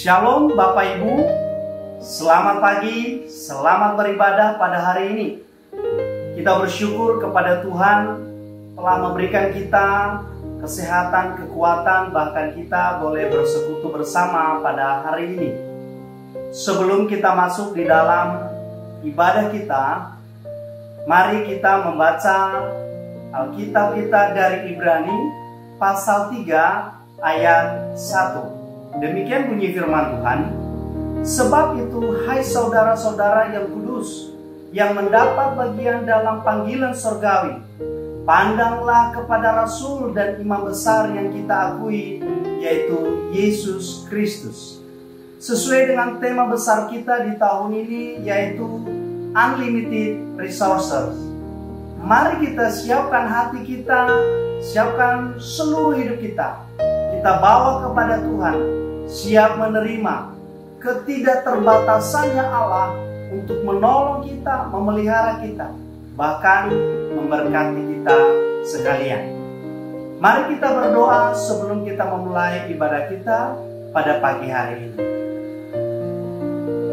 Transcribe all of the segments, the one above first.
Shalom Bapak Ibu, selamat pagi, selamat beribadah pada hari ini. Kita bersyukur kepada Tuhan telah memberikan kita kesehatan, kekuatan, bahkan kita boleh bersekutu bersama pada hari ini. Sebelum kita masuk di dalam ibadah kita, mari kita membaca Alkitab kita dari Ibrani pasal 3 ayat 1. Demikian bunyi firman Tuhan. Sebab itu, hai saudara-saudara yang kudus, yang mendapat bagian dalam panggilan surgawi, pandanglah kepada Rasul dan Imam besar yang kita akui, yaitu Yesus Kristus. Sesuai dengan tema besar kita di tahun ini, yaitu Unlimited Resources. Mari kita siapkan hati kita, siapkan seluruh hidup kita. Kita bawa kepada Tuhan, siap menerima ketidakterbatasannya Allah untuk menolong kita, memelihara kita, bahkan memberkati kita sekalian. Mari kita berdoa sebelum kita memulai ibadah kita pada pagi hari ini.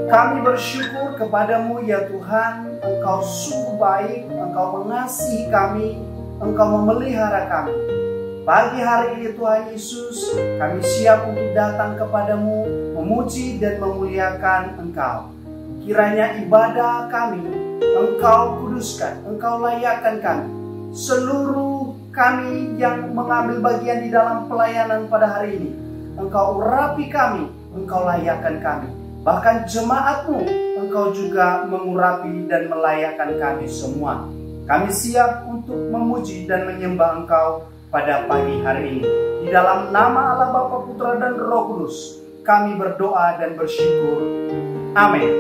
Kami bersyukur kepadamu ya Tuhan, Engkau sungguh baik, Engkau mengasihi kami, Engkau memelihara kami. Pagi hari ini Tuhan Yesus, kami siap untuk datang kepadamu, memuji dan memuliakan Engkau. Kiranya ibadah kami, Engkau kuduskan, Engkau layakkan kami. Seluruh kami yang mengambil bagian di dalam pelayanan pada hari ini, Engkau urapi kami, Engkau layakkan kami. Bahkan jemaat-Mu, Engkau juga mengurapi dan melayakkan kami semua. Kami siap untuk memuji dan menyembah Engkau pada pagi hari ini. Di dalam nama Allah Bapa, Putra dan Roh Kudus, kami berdoa dan bersyukur. Amin.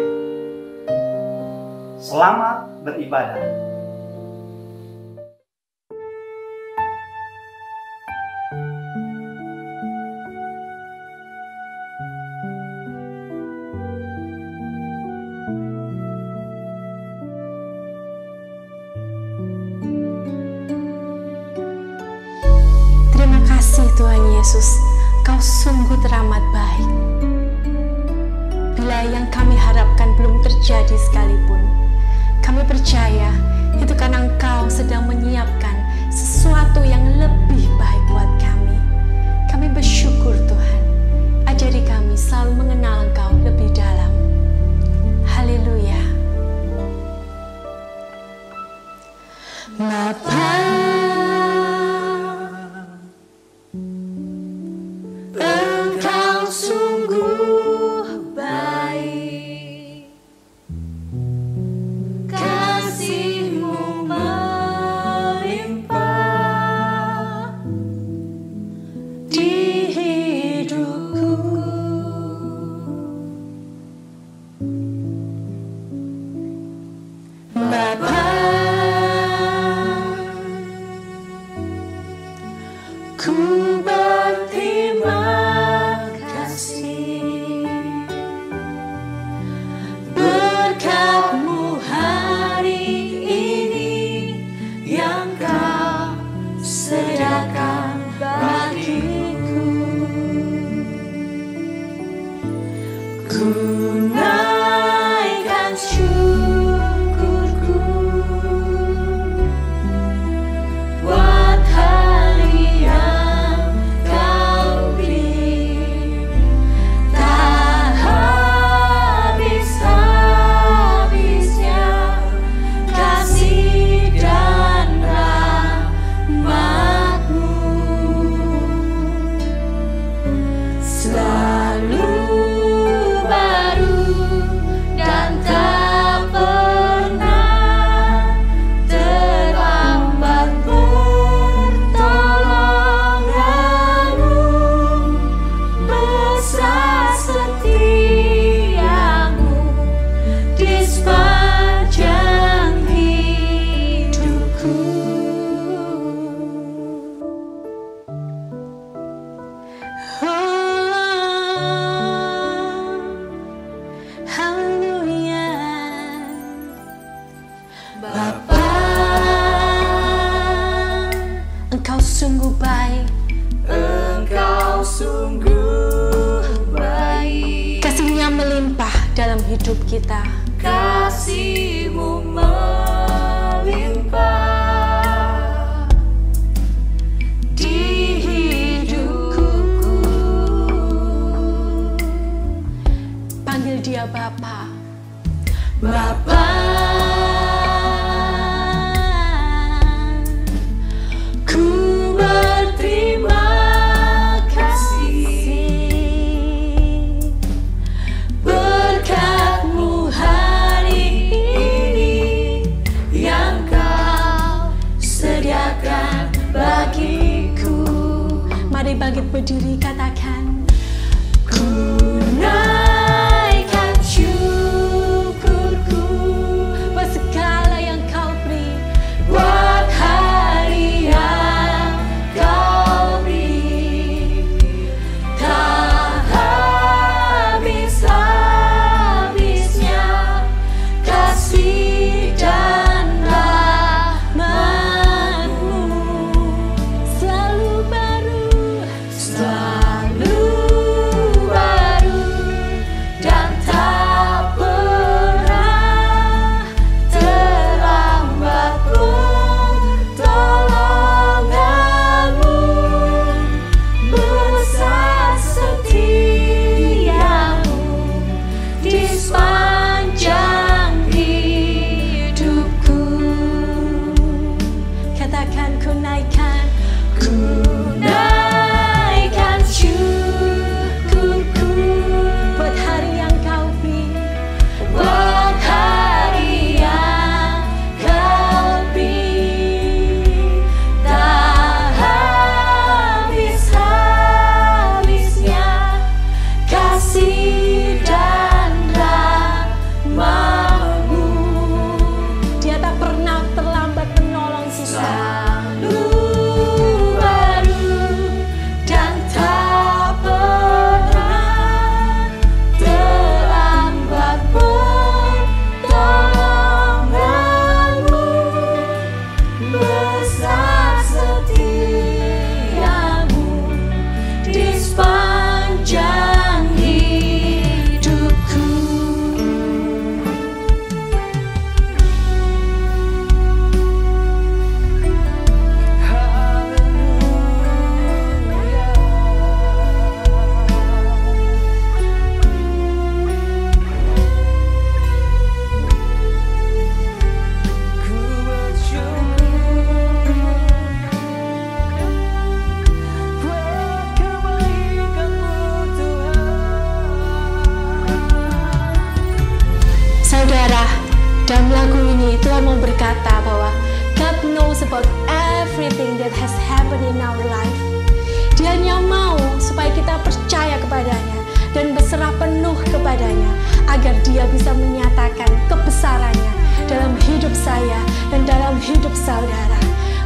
Selamat beribadah. Tuhan Yesus, Kau sungguh teramat baik. Bila yang kami harapkan belum terjadi sekalipun, kami percaya itu karena Engkau sedang menyiapkan sesuatu yang lebih baik buat kami. Kami bersyukur Tuhan, ajari kami selalu mengenal Engkau lebih dalam. Haleluya. Bapa, Ku naikkan syukurku hidup kita. Kasih-Mu melimpah di hidupku. Panggil Dia Bapa. Bapa, ku berterima kasih berkat-Mu hari ini yang Kau sediakan bagiku. Mari bangkit berdiri, katakan, Ku naikkan syukurku buat segala yang Kau beri. buat hari yang Kau beri. Tak habis-habisnya kasih dan rahmat-Mu, Selalu baru, selalu baru dan tak pernah terlambat pertolongan-Mu. Besar setia-Mu di sepanjang hidupku. katakan, ku naikkan. Ku naikkan syukurku Buat hari yang Kau beri. buat hari yang Kau beri. Tak habis-habisnya kasih dan rahmat-Mu. Dia tak pernah terlambat menolong kita. Selalu baru dan tak pernah terlambat pertolongan-Mu. Besar setia-Mu di sepanjang hidupku. Ku bersyukur buat kebaikan-Mu, Tuhan. Saudara, dalam lagu ini Tuhan mau berkata bahwa God knows about everything that has happened in our life. Dia hanya mau supaya kita percaya kepadanya dan berserah penuh kepadanya agar Dia bisa menyatakan kebesarannya dalam hidup saya dan dalam hidup saudara.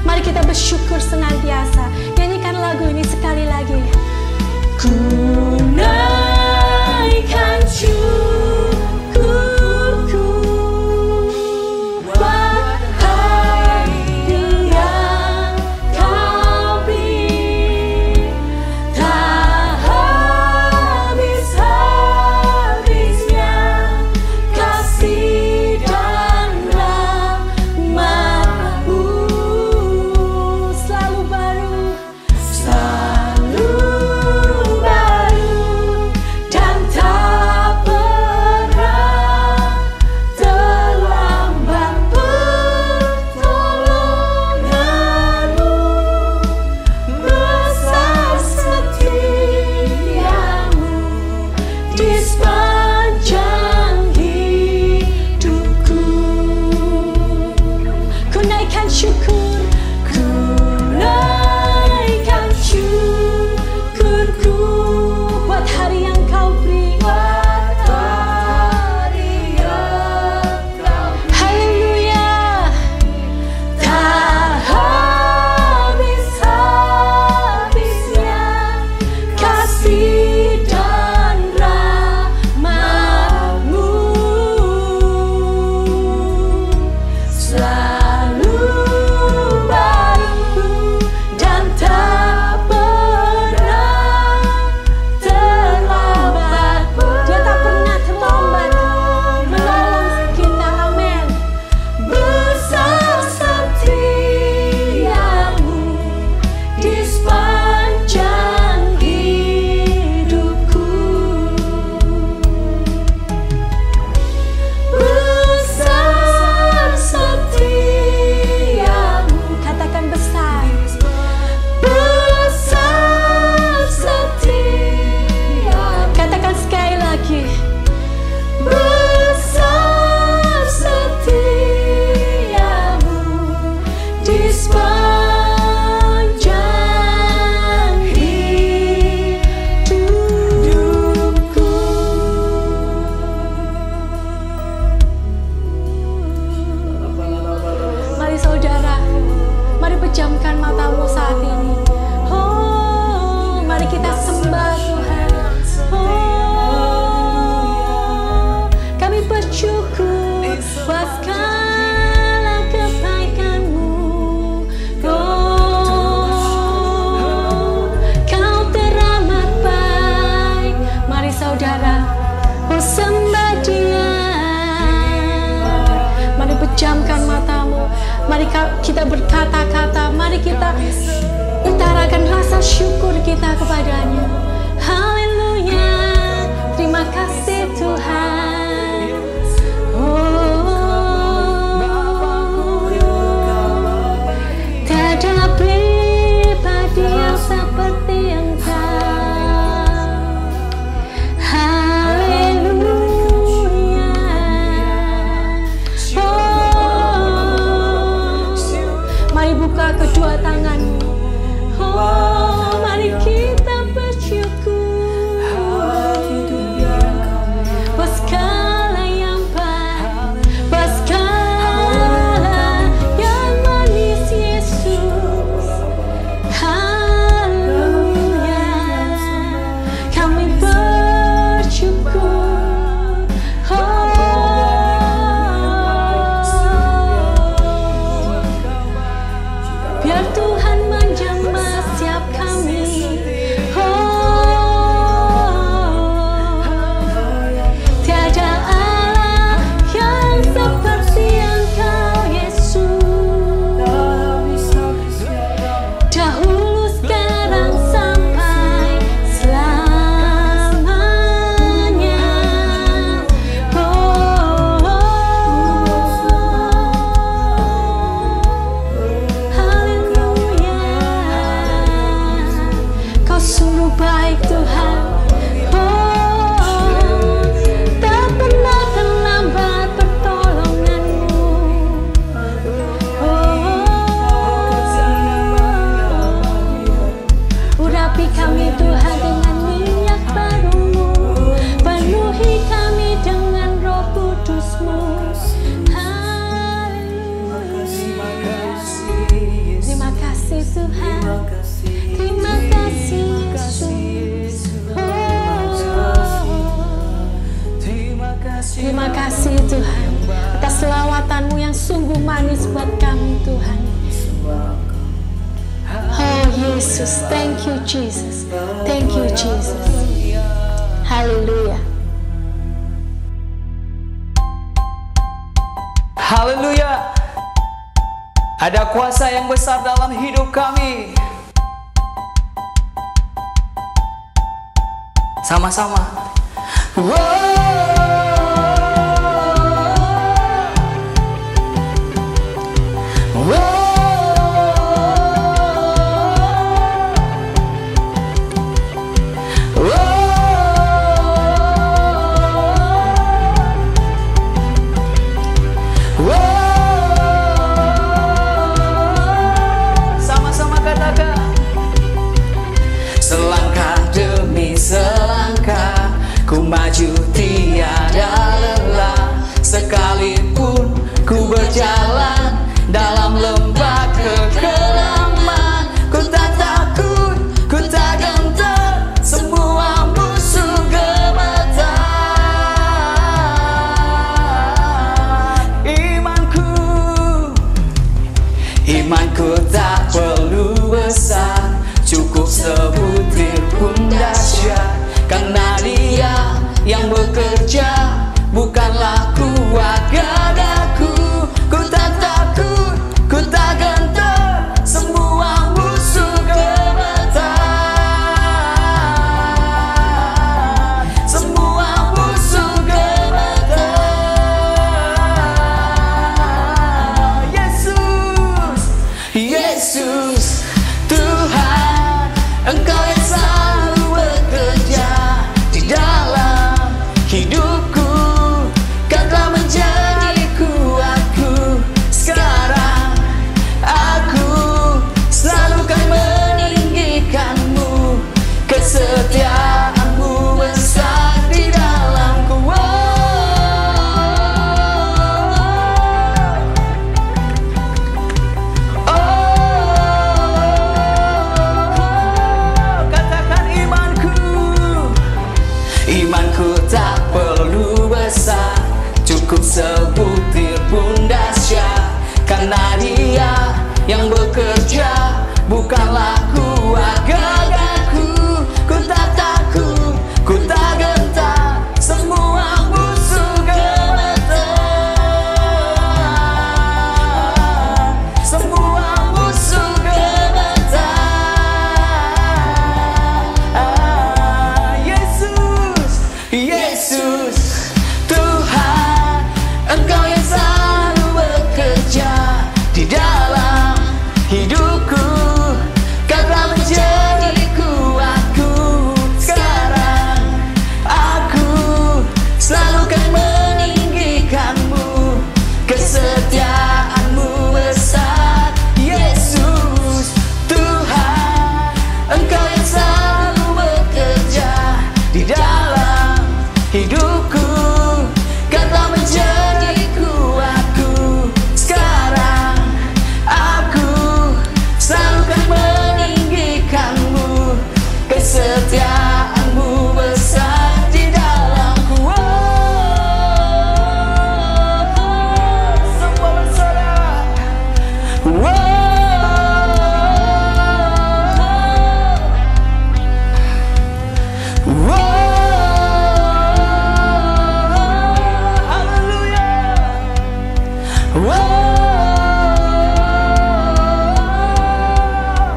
Mari kita bersyukur senantiasa. Nyanyikan lagu ini sekali lagi. Ku naikkan syukurku buat hari yang Kau beri. Tak habis-habisnya kasih dan rahmat-Mu. Selalu baru, Selalu baru kita berkata-kata, mari kita utarakan rasa syukur kita kepadanya. Haleluya, terima kasih Tuhan. Tiada pribadi yang seperti Engkau. Haleluya. Mari buka kedua tanganmu. Mari kita bersyukur. Buat segala yang baik, buat segala yang manis Yesus. Haleluya, kami bersyukur. Biar Tuhan menjamah setiap kami. Tiada Allah yang seperti Engkau Yesus. Dahulu, sekarang, sampai selamanya. Haleluya, Kau sungguh baik Tuhan. Tak pernah terlambat pertolongan-Mu. Urapi kami Tuhan dengan minyak baru-Mu, penuhi kami dengan Roh Kudus-Mu. Haleluya. Terima kasih Tuhan. Terima kasih Yesus. Terima kasih Tuhan atas selawatan-Mu yang sungguh manis buat kami Tuhan. Oh Yesus, thank you Jesus. Thank you Jesus. Haleluya. Haleluya. Ada kuasa yang besar dalam hidup kami. Sama-sama. Sama-sama katakan. Selangkah demi selangkah ku maju tiada lelah, sekalipun ku berjalan dalam lembah kekelaman. Ku tak takut, ku tak gentar, semua musuh gemetar. Imanku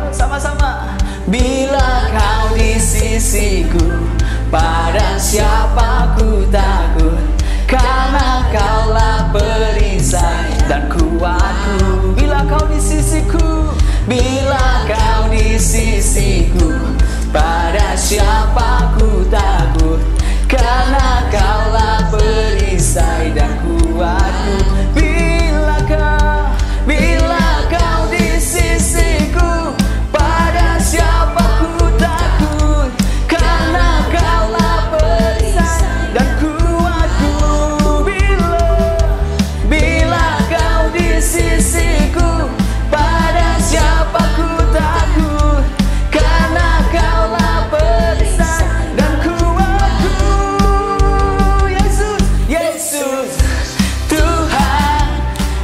Sama-sama. Bila kau di sisiku, pada siapa ku takut, karena kaulah perisai dan kuatku. Bila kau di sisiku, bila kau di sisiku, pada siapa ku takut, karena kaulah perisai dan kuatku. Bila kau di sisiku, pada siapa ku takut, karena kaulah perisai dan kuatku. Bila kau di sisiku, pada siapa ku takut, karena kaulah perisai dan kuatku. Yesus, Yesus, Tuhan,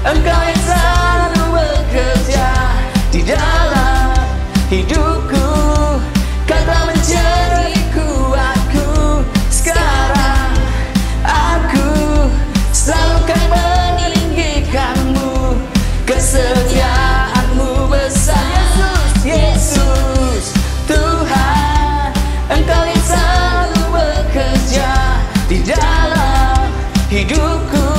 Engkau yang selalu bekerja di dalam hidupku. Kau telah menjadi kuatku. Sekarang aku selalu kan meninggikanmu. Kesetiaanmu besar. Yesus, Tuhan, Engkau yang selalu bekerja di dalam hidupku.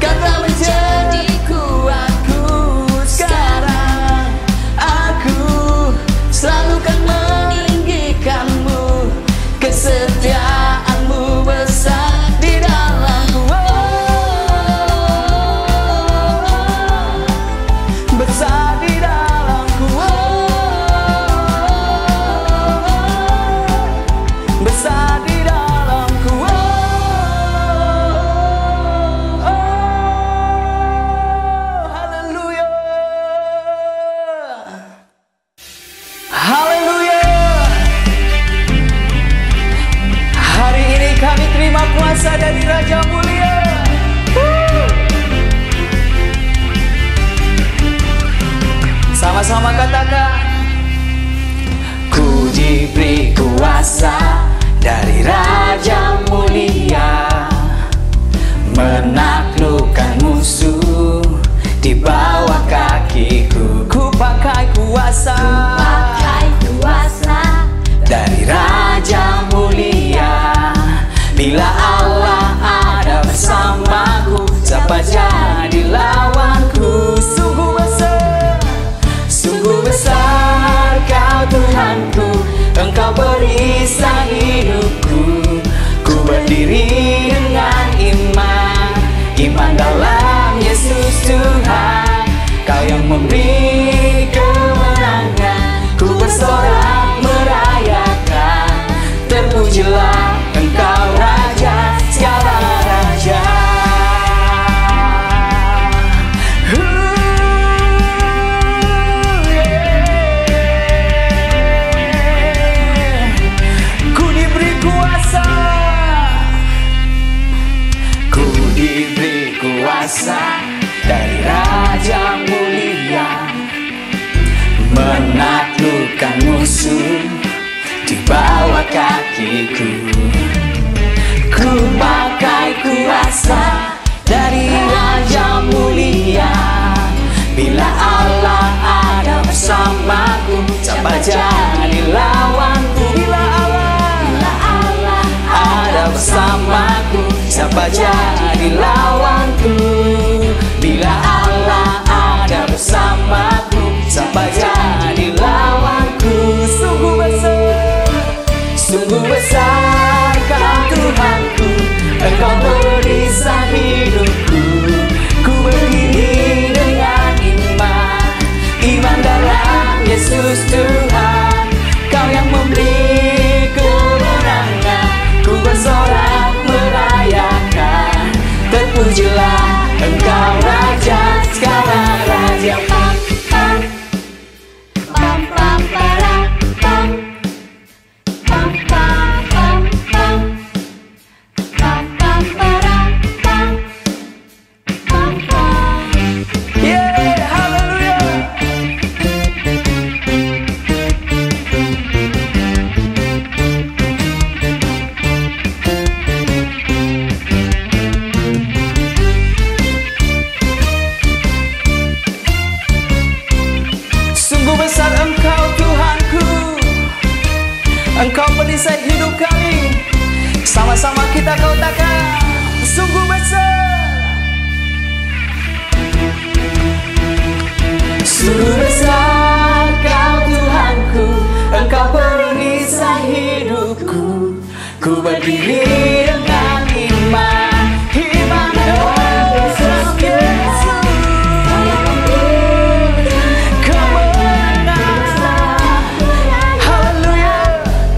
Kau telah menjadi kuatku. Sekarang aku selalu kan meninggikanmu. Kesetiaanmu besar di dalamku. Besar di dalamku. Besar di dalamku. Haleluya. Haleluya. Hari ini kami terima kuasa dari Raja Mulia. Sama-sama katakan, ku diberi kuasa dari Raja Mulia, menaklukkan musuh di bawah kakiku. Ku pakai kuasa dari Raja Mulia. Bila Allah ada bersamaku, siapa jadi lawanku? Sungguh besar Kau Tuhanku, Engkau perisai hidupku. Ku berdiri dengan iman dalam Yesus Tuhan. Kau yang memberi kemenangan, ku bersorak merayakan. Terpujilah Engkau Raja segala raja. Ku diberi kuasa dari Raja Mulia, menaklukkan musuh di bawah kakiku. Ku pakai kuasa dari Raja Mulia. Bila Allah ada bersamaku, siapa jadi lawanku? Bila Allah ada bersamaku, siapa jadi lawanku? Bila Allah ada bersamaku, siapa jadi lawanku? Sungguh besar Kau Tuhanku, Engkau perisai hidupku. Ku berdiri dengan iman dalam Yesus Tuhan. Kau yang memberi kemenangan, ku bersorak merayakan. Terpuji perisai hidup kami. Sama-sama kita katakan, sungguh besar. Sungguh besar Kau Tuhanku, Engkau perisai hidupku. Ku berdiri dengan iman, iman dalam Yesus. Kemenangan, haleluya.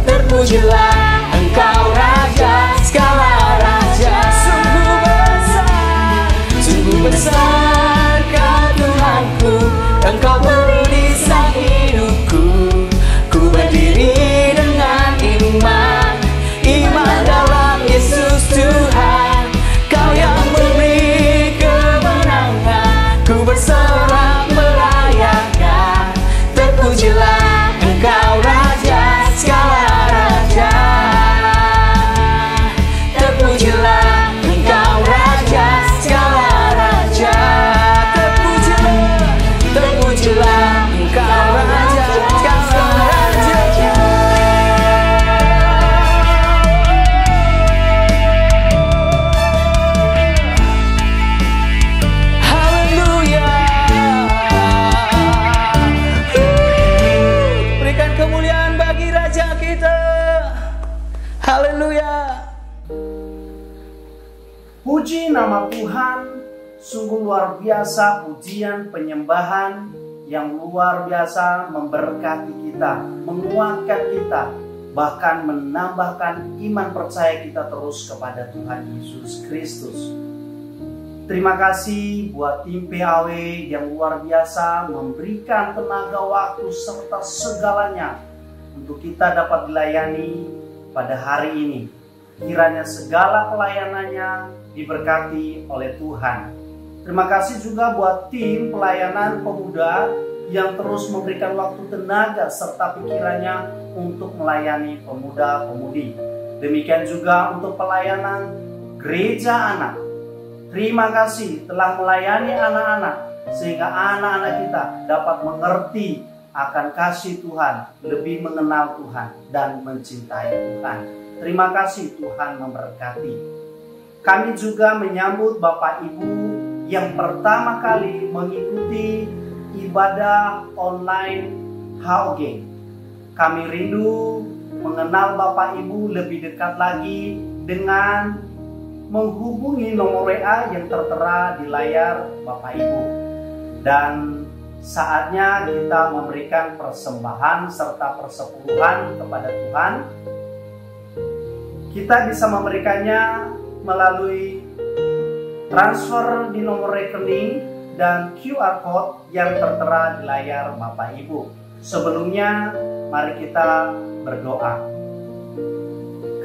Terpujilah Engkau Raja, segala raja. Sungguh besar Kau Tuhanku, Engkau perisai hidupku. Ku berdiri dengan iman, iman dalam Yesus Tuhan. Kau yang memberi kemenangan, ku bersorak merayakan. Terpujilah Engkau Raja, segala raja. Terpujilah Engkau Raja, segala raja. Terpujilah Engkau Raja, segala raja. Haleluya. Berikan kemuliaan bagi Raja kita. Haleluya. Puji nama Tuhan, sungguh luar biasa pujian penyembahan yang luar biasa memberkati kita, menguatkan kita, bahkan menambahkan iman percaya kita terus kepada Tuhan Yesus Kristus. Terima kasih buat tim PAW yang luar biasa memberikan tenaga, waktu, serta segalanya untuk kita dapat dilayani pada hari ini. Kiranya segala pelayanannya diberkati oleh Tuhan. Terima kasih juga buat tim pelayanan pemuda yang terus memberikan waktu, tenaga, serta pikirannya untuk melayani pemuda-pemudi. Demikian juga untuk pelayanan gereja anak. Terima kasih telah melayani anak-anak, sehingga anak-anak kita dapat mengerti akan kasih Tuhan, lebih mengenal Tuhan, dan mencintai Tuhan. Terima kasih, Tuhan memberkati. Kami juga menyambut Bapak Ibu yang pertama kali mengikuti ibadah online HOG. Kami rindu mengenal Bapak Ibu lebih dekat lagi dengan menghubungi nomor WA yang tertera di layar Bapak Ibu. Dan saatnya kita memberikan persembahan serta persepuluhan kepada Tuhan. Kita bisa memberikannya melalui transfer di nomor rekening dan QR Code yang tertera di layar Bapak Ibu. Sebelumnya, mari kita berdoa.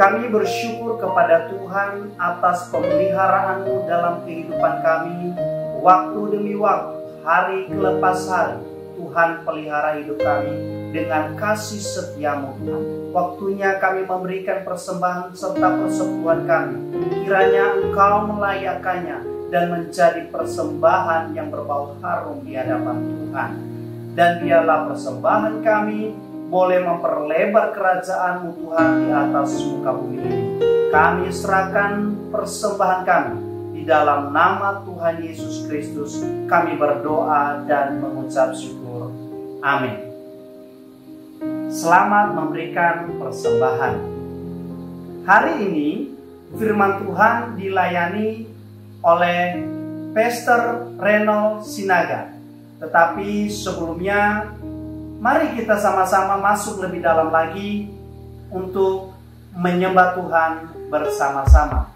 Kami bersyukur kepada Tuhan atas pemeliharaan-Mu dalam kehidupan kami, waktu demi waktu, hari kelepas hari. Tuhan pelihara hidup kami dengan kasih setia-Mu, Tuhan. Waktunya kami memberikan persembahan serta persepuluhan kami. Kiranya Engkau melayakkannya dan menjadi persembahan yang berbau harum di hadapan Tuhan. Dan biarlah persembahan kami boleh memperlebar kerajaan-Mu, Tuhan, di atas muka bumi ini. Kami serahkan persembahan kami. Di dalam nama Tuhan Yesus Kristus kami berdoa dan mengucap syukur. Amin. Selamat memberikan persembahan. Hari ini firman Tuhan dilayani oleh Pastor Reno Sinaga. Tetapi sebelumnya, mari kita sama-sama masuk lebih dalam lagi untuk menyembah Tuhan bersama-sama.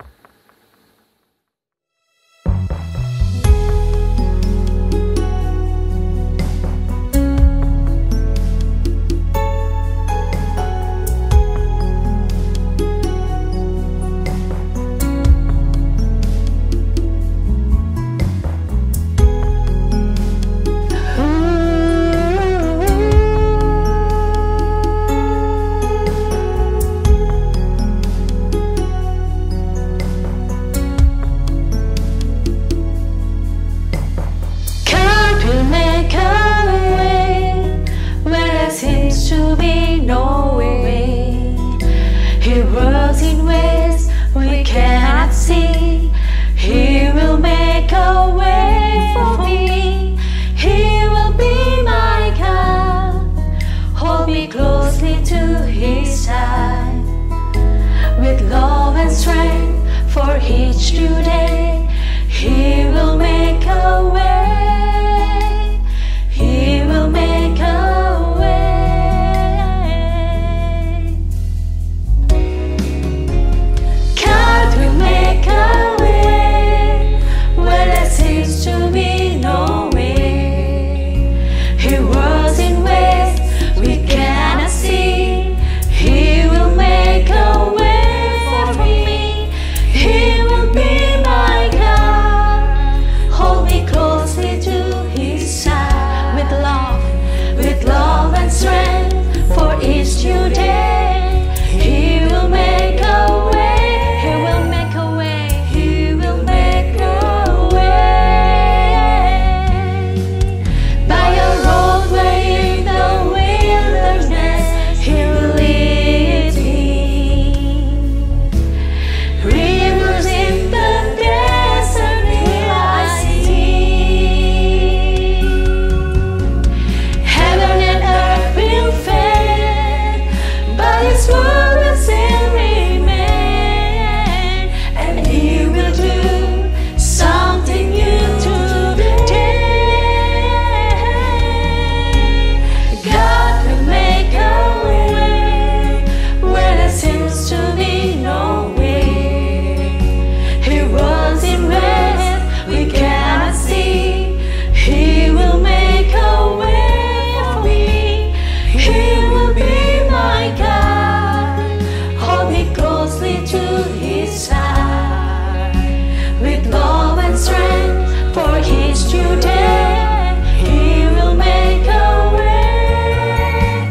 His due day, He will make a way.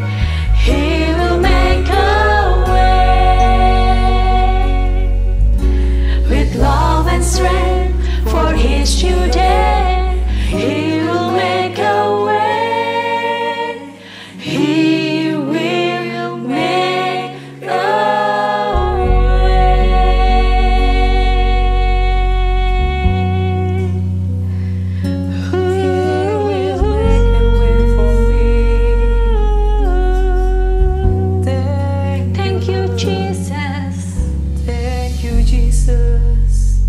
He will make a way. With love and strength for His due day, He will make a way. He will make a way. Thank you, Jesus. Thank you, Jesus.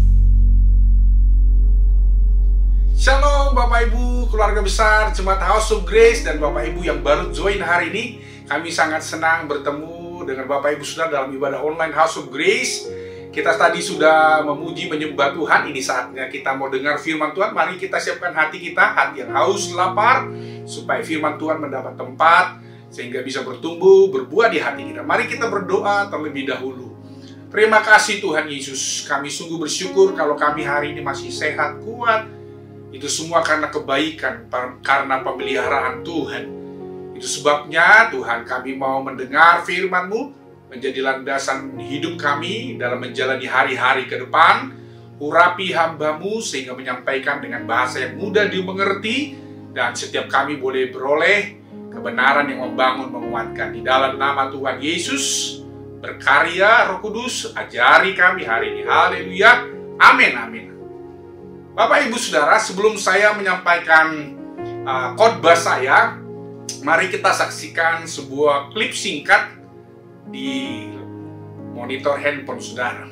Shalom Bapak Ibu, keluarga besar Jemaat House of Grace dan Bapak Ibu yang baru join hari ini. Kami sangat senang bertemu dengan Bapak Ibu Saudara dalam ibadah online House of Grace. Kita tadi sudah memuji menyembah Tuhan. Ini saatnya kita mau dengar firman Tuhan. Mari kita siapkan hati kita, hati yang haus, lapar, supaya firman Tuhan mendapat tempat sehingga bisa bertumbuh, berbuah di hati kita. Mari kita berdoa terlebih dahulu. Terima kasih Tuhan Yesus. Kami sungguh bersyukur kalau kami hari ini masih sehat, kuat. Itu semua karena kebaikan, karena pemeliharaan Tuhan. Itu sebabnya Tuhan, kami mau mendengar firman-Mu menjadi landasan hidup kami dalam menjalani hari-hari ke depan. Urapi hamba-Mu sehingga menyampaikan dengan bahasa yang mudah dimengerti, dan setiap kami boleh beroleh kebenaran yang membangun, menguatkan. Di dalam nama Tuhan Yesus, berkarya Roh Kudus, ajari kami hari ini. Haleluya. Amin, amin. Bapak Ibu Saudara, sebelum saya menyampaikan khotbah saya, mari kita saksikan sebuah klip singkat di monitor handphone Saudara.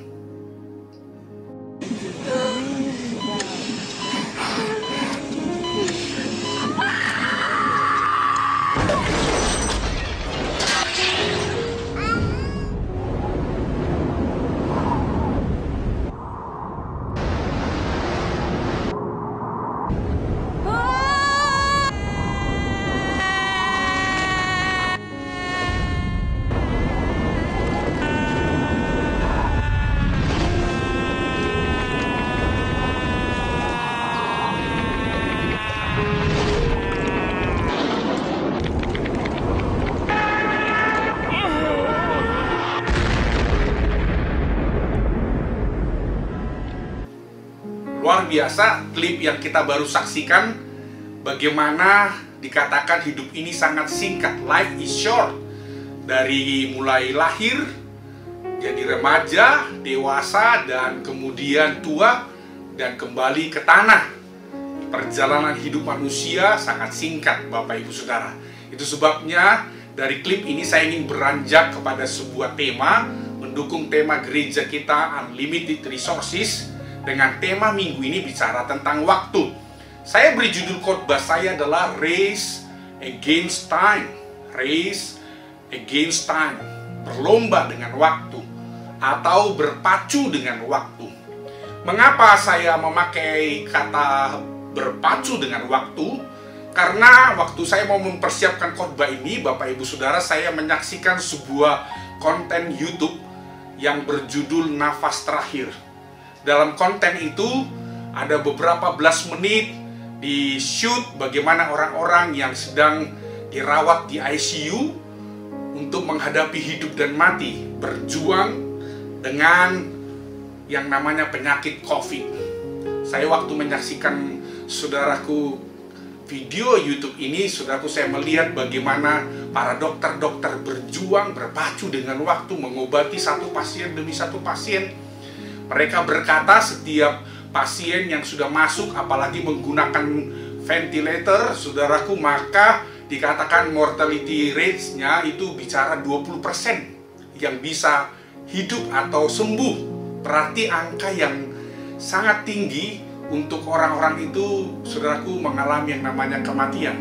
Luar biasa klip yang kita baru saksikan, bagaimana dikatakan hidup ini sangat singkat. Life is short. Dari mulai lahir, jadi remaja, dewasa, dan kemudian tua, dan kembali ke tanah. Perjalanan hidup manusia sangat singkat, Bapak Ibu Saudara. Itu sebabnya dari klip ini saya ingin beranjak kepada sebuah tema, mendukung tema gereja kita Unlimited Resources, dengan tema minggu ini bicara tentang waktu. Saya beri judul khotbah saya adalah Race Against Time. Race Against Time, berlomba dengan waktu atau berpacu dengan waktu. Mengapa saya memakai kata berpacu dengan waktu? Karena waktu saya mau mempersiapkan khotbah ini, Bapak Ibu Saudara, saya menyaksikan sebuah konten YouTube yang berjudul Nafas Terakhir. Dalam konten itu ada beberapa belas menit di shoot bagaimana orang-orang yang sedang dirawat di ICU untuk menghadapi hidup dan mati, berjuang dengan yang namanya penyakit COVID. Saya waktu menyaksikan saudaraku video YouTube ini, saudaraku, saya melihat bagaimana para dokter-dokter berjuang, berpacu dengan waktu, mengobati satu pasien demi satu pasien. Mereka berkata setiap pasien yang sudah masuk, apalagi menggunakan ventilator, saudaraku, maka dikatakan mortality rate-nya itu bicara 20% yang bisa hidup atau sembuh. Berarti angka yang sangat tinggi untuk orang-orang itu, saudaraku, mengalami yang namanya kematian.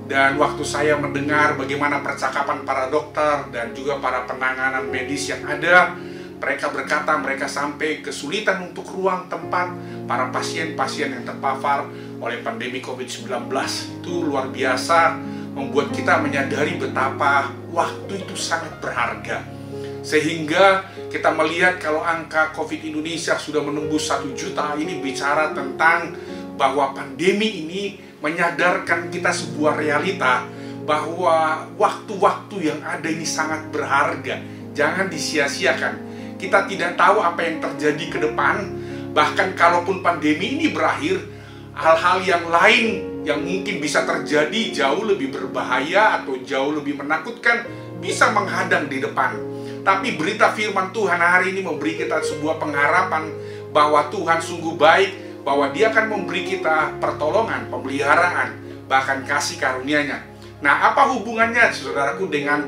Dan waktu saya mendengar bagaimana percakapan para dokter dan juga para penanganan medis yang ada, mereka berkata mereka sampai kesulitan untuk ruang tempat para pasien-pasien yang terpapar oleh pandemi COVID-19. Itu luar biasa, membuat kita menyadari betapa waktu itu sangat berharga. Sehingga kita melihat kalau angka COVID Indonesia sudah menembus 1 juta, ini bicara tentang bahwa pandemi ini menyadarkan kita sebuah realita bahwa waktu-waktu yang ada ini sangat berharga. Jangan disia-siakan. Kita tidak tahu apa yang terjadi ke depan. Bahkan kalaupun pandemi ini berakhir, hal-hal yang lain yang mungkin bisa terjadi jauh lebih berbahaya atau jauh lebih menakutkan bisa menghadang di depan. Tapi berita firman Tuhan hari ini memberi kita sebuah pengharapan bahwa Tuhan sungguh baik, bahwa Dia akan memberi kita pertolongan, pemeliharaan, bahkan kasih karunia-Nya. Nah, apa hubungannya saudaraku dengan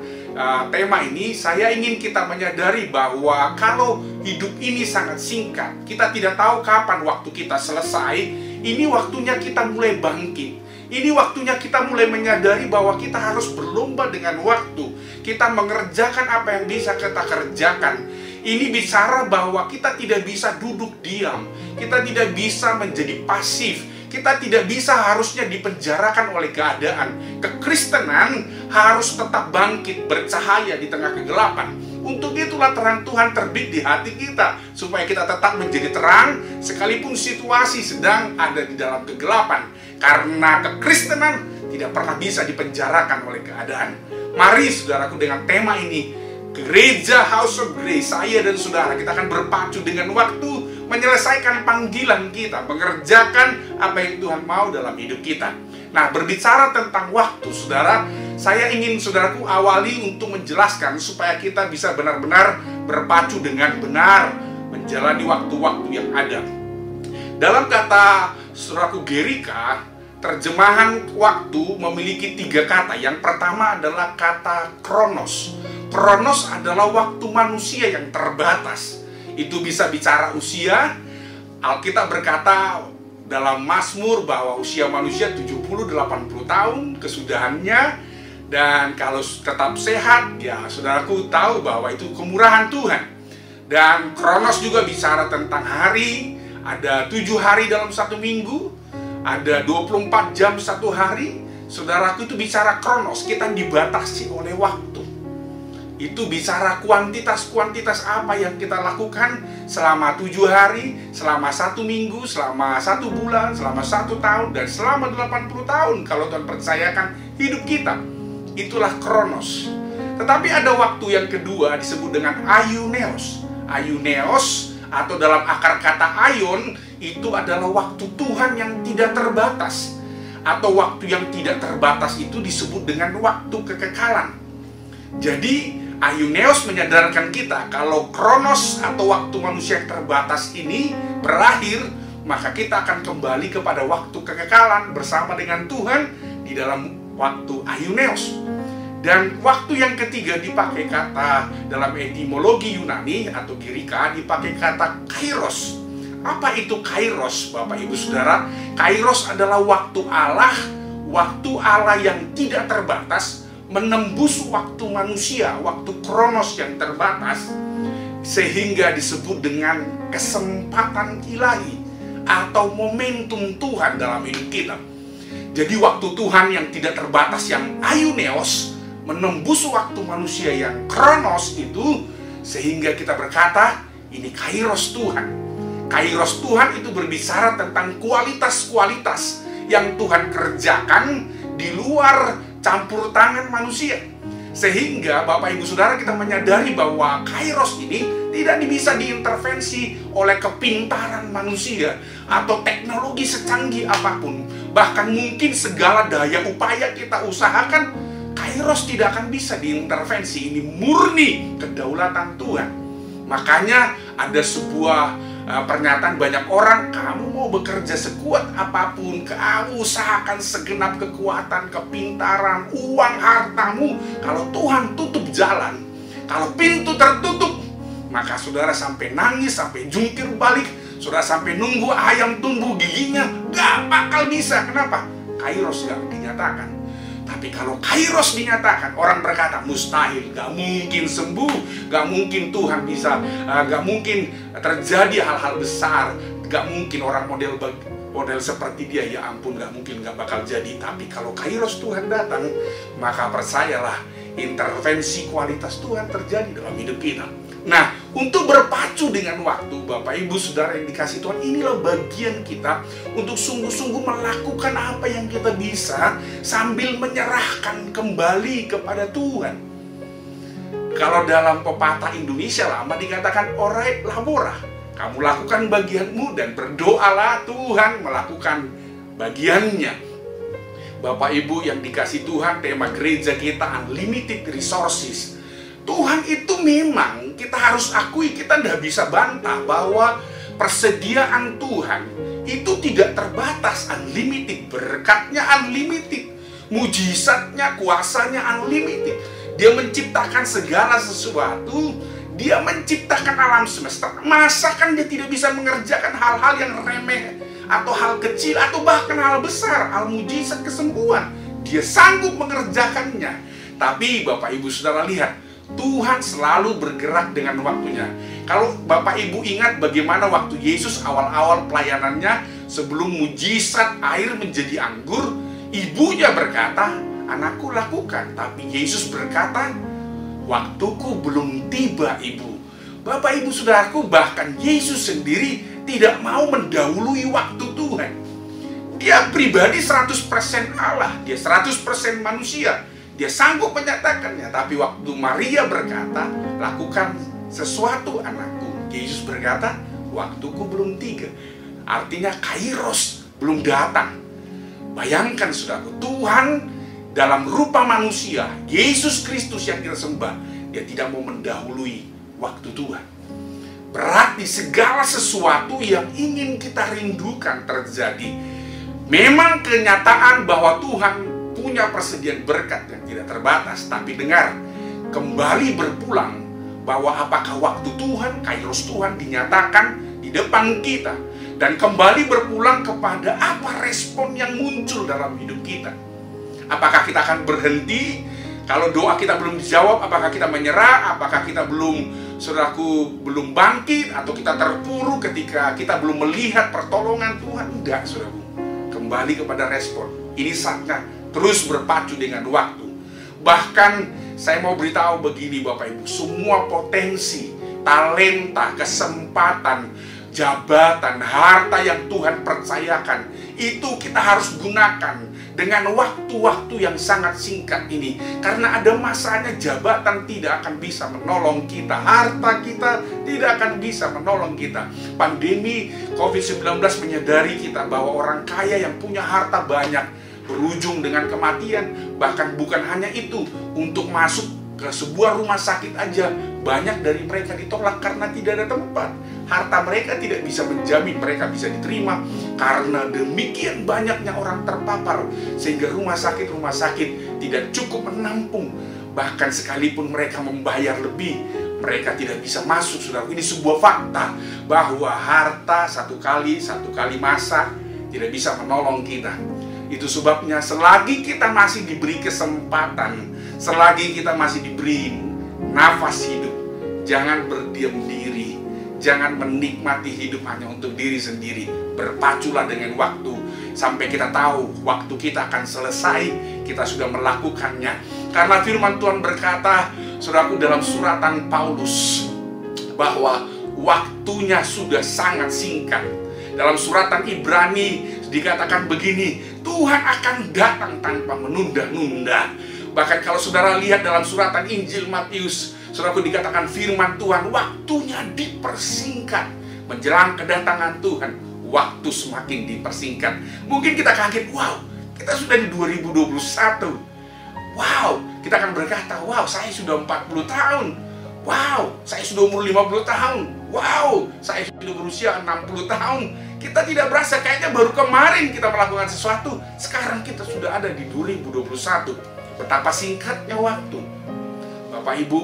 tema ini? Saya ingin kita menyadari bahwa kalau hidup ini sangat singkat, kita tidak tahu kapan waktu kita selesai. Ini waktunya kita mulai bangkit. Ini waktunya kita mulai menyadari bahwa kita harus berlomba dengan waktu. Kita mengerjakan apa yang bisa kita kerjakan. Ini bicara bahwa kita tidak bisa duduk diam. Kita tidak bisa menjadi pasif. Kita tidak bisa harusnya dipenjarakan oleh keadaan. Kekristenan harus tetap bangkit, bercahaya di tengah kegelapan. Untuk itulah terang Tuhan terbit di hati kita, supaya kita tetap menjadi terang sekalipun situasi sedang ada di dalam kegelapan. Karena kekristenan tidak pernah bisa dipenjarakan oleh keadaan. Mari saudaraku, dengan tema ini, Gereja House of Grace, saya dan saudara, kita akan berpacu dengan waktu, menyelesaikan panggilan kita, mengerjakan apa yang Tuhan mau dalam hidup kita. Nah, berbicara tentang waktu, saudara, saya ingin saudaraku awali untuk menjelaskan supaya kita bisa benar-benar berpacu dengan benar menjalani waktu-waktu yang ada. Dalam kata saudaraku Gerika, terjemahan waktu memiliki 3 kata. Yang pertama adalah kata kronos. Kronos adalah waktu manusia yang terbatas. Itu bisa bicara usia. Alkitab berkata dalam Mazmur bahwa usia manusia 70-80 tahun kesudahannya. Dan kalau tetap sehat, ya saudaraku tahu bahwa itu kemurahan Tuhan. Dan kronos juga bicara tentang hari. Ada 7 hari dalam 1 minggu. Ada 24 jam 1 hari. Saudaraku, itu bicara kronos. Kita dibatasi oleh waktu. Itu bicara kuantitas apa yang kita lakukan selama 7 hari, selama 1 minggu, selama 1 bulan, selama 1 tahun, dan selama 80 tahun kalau Tuhan percayakan hidup kita. Itulah kronos. Tetapi ada waktu yang kedua disebut dengan aiuneos. Aiuneos atau dalam akar kata aion itu adalah waktu Tuhan yang tidak terbatas. Atau waktu yang tidak terbatas itu disebut dengan waktu kekekalan. Jadi aiuneos menyadarkan kita kalau kronos atau waktu manusia yang terbatas ini berakhir, maka kita akan kembali kepada waktu kekekalan bersama dengan Tuhan di dalam waktu aiuneos. Dan waktu yang ketiga dipakai kata dalam etimologi Yunani atau Gerika dipakai kata kairos. Apa itu kairos, Bapak Ibu Saudara? Kairos adalah waktu Allah yang tidak terbatas menembus waktu manusia, waktu kronos yang terbatas, sehingga disebut dengan kesempatan ilahi atau momentum Tuhan dalam hidup kita. Jadi waktu Tuhan yang tidak terbatas, yang aiuneos, menembus waktu manusia yang kronos itu, sehingga kita berkata, ini kairos Tuhan. Kairos Tuhan itu berbicara tentang kualitas-kualitas yang Tuhan kerjakan di luar campur tangan manusia. Sehingga Bapak Ibu Saudara, kita menyadari bahwa kairos ini tidak bisa diintervensi oleh kepintaran manusia atau teknologi secanggih apapun. Bahkan mungkin segala daya upaya kita usahakan, kairos tidak akan bisa diintervensi. Ini murni kedaulatan Tuhan. Makanya ada sebuah pernyataan banyak orang, kamu mau bekerja sekuat apapun, kamu usahakan segenap kekuatan, kepintaran, uang, hartamu, kalau Tuhan tutup jalan, kalau pintu tertutup, maka saudara sampai nangis, sampai jungkir balik, saudara sampai nunggu ayam tumbuh giginya, gak bakal bisa. Kenapa? Kairos gak dinyatakan. Tapi kalau kairos dinyatakan, orang berkata mustahil, gak mungkin sembuh, gak mungkin Tuhan bisa, gak mungkin terjadi hal-hal besar, gak mungkin orang model seperti dia, ya ampun, gak mungkin, gak bakal jadi. Tapi kalau kairos Tuhan datang, maka percayalah, intervensi kualitas Tuhan terjadi dalam hidup kita. Nah, untuk berpacu dengan waktu. Bapak Ibu Saudara yang dikasihi Tuhan, inilah bagian kita untuk sungguh-sungguh melakukan apa yang kita bisa sambil menyerahkan kembali kepada Tuhan. Kalau dalam pepatah Indonesia lama dikatakan orai labora, kamu lakukan bagianmu dan berdoalah Tuhan melakukan bagiannya. Bapak Ibu yang dikasihi Tuhan, tema gereja kita Unlimited Resources. Tuhan itu memang kita harus akui, kita tidak bisa bantah bahwa persediaan Tuhan itu tidak terbatas, unlimited. Berkatnya unlimited, mujizatnya, kuasanya unlimited. Dia menciptakan segala sesuatu, dia menciptakan alam semesta. Masa kan dia tidak bisa mengerjakan hal-hal yang remeh atau hal kecil atau bahkan hal besar, hal mujizat kesembuhan. Dia sanggup mengerjakannya. Tapi Bapak Ibu Saudara lihat, Tuhan selalu bergerak dengan waktunya. Kalau Bapak Ibu ingat bagaimana waktu Yesus awal-awal pelayanannya, sebelum mujizat air menjadi anggur, ibunya berkata, anakku lakukan. Tapi Yesus berkata, waktuku belum tiba, Ibu. Bapak Ibu Saudaraku, bahkan Yesus sendiri tidak mau mendahului waktu Tuhan. Dia pribadi 100% Allah, dia 100% manusia. Dia sanggup menyatakannya. Tapi waktu Maria berkata, lakukan sesuatu anakku, Yesus berkata, waktuku belum tiba. Artinya kairos belum datang. Bayangkan saudaraku, Tuhan dalam rupa manusia, Yesus Kristus yang kita sembah, dia tidak mau mendahului waktu Tuhan. Berarti segala sesuatu yang ingin kita rindukan terjadi. Memang kenyataan bahwa Tuhan punya persediaan berkat yang tidak terbatas. Tapi dengar, kembali berpulang bahwa apakah waktu Tuhan, kairos Tuhan dinyatakan di depan kita. Dan kembali berpulang kepada apa respon yang muncul dalam hidup kita. Apakah kita akan berhenti? Kalau doa kita belum dijawab, apakah kita menyerah? Apakah kita saudaraku, belum bangkit? Atau kita terpuruk ketika kita belum melihat pertolongan Tuhan? Enggak, saudaraku. Kembali kepada respon. Ini saatnya terus berpacu dengan waktu. Bahkan saya mau beritahu begini Bapak Ibu, semua potensi, talenta, kesempatan, jabatan, harta yang Tuhan percayakan, itu kita harus gunakan dengan waktu-waktu yang sangat singkat ini. Karena ada masanya jabatan tidak akan bisa menolong kita, harta kita tidak akan bisa menolong kita. Pandemi COVID-19 menyadari kita bahwa orang kaya yang punya harta banyak berujung dengan kematian. Bahkan bukan hanya itu, untuk masuk ke sebuah rumah sakit aja banyak dari mereka ditolak karena tidak ada tempat. Harta mereka tidak bisa menjamin mereka bisa diterima. Karena demikian banyaknya orang terpapar, sehingga rumah sakit tidak cukup menampung. Bahkan sekalipun mereka membayar lebih, mereka tidak bisa masuk. Saudara, ini sebuah fakta bahwa harta satu kali masa tidak bisa menolong kita. Itu sebabnya selagi kita masih diberi kesempatan, selagi kita masih diberi nafas hidup, jangan berdiam diri, jangan menikmati hidup hanya untuk diri sendiri. Berpaculah dengan waktu sampai kita tahu waktu kita akan selesai, kita sudah melakukannya. Karena firman Tuhan berkata, saudaraku, dalam suratan Paulus, bahwa waktunya sudah sangat singkat. Dalam suratan Ibrani dikatakan begini, Tuhan akan datang tanpa menunda-nunda. Bahkan kalau saudara lihat dalam suratan Injil Matius, saudaraku, dikatakan firman Tuhan, waktunya dipersingkat. Menjelang kedatangan Tuhan, waktu semakin dipersingkat. Mungkin kita kaget, wow, kita sudah di 2021. Wow, kita akan berkata, wow, saya sudah 40 tahun. Wow, saya sudah umur 50 tahun. Wow, saya sudah berusia 60 tahun. Kita tidak berasa, kayaknya baru kemarin kita melakukan sesuatu. Sekarang kita sudah ada di 2021. Betapa singkatnya waktu. Bapak Ibu,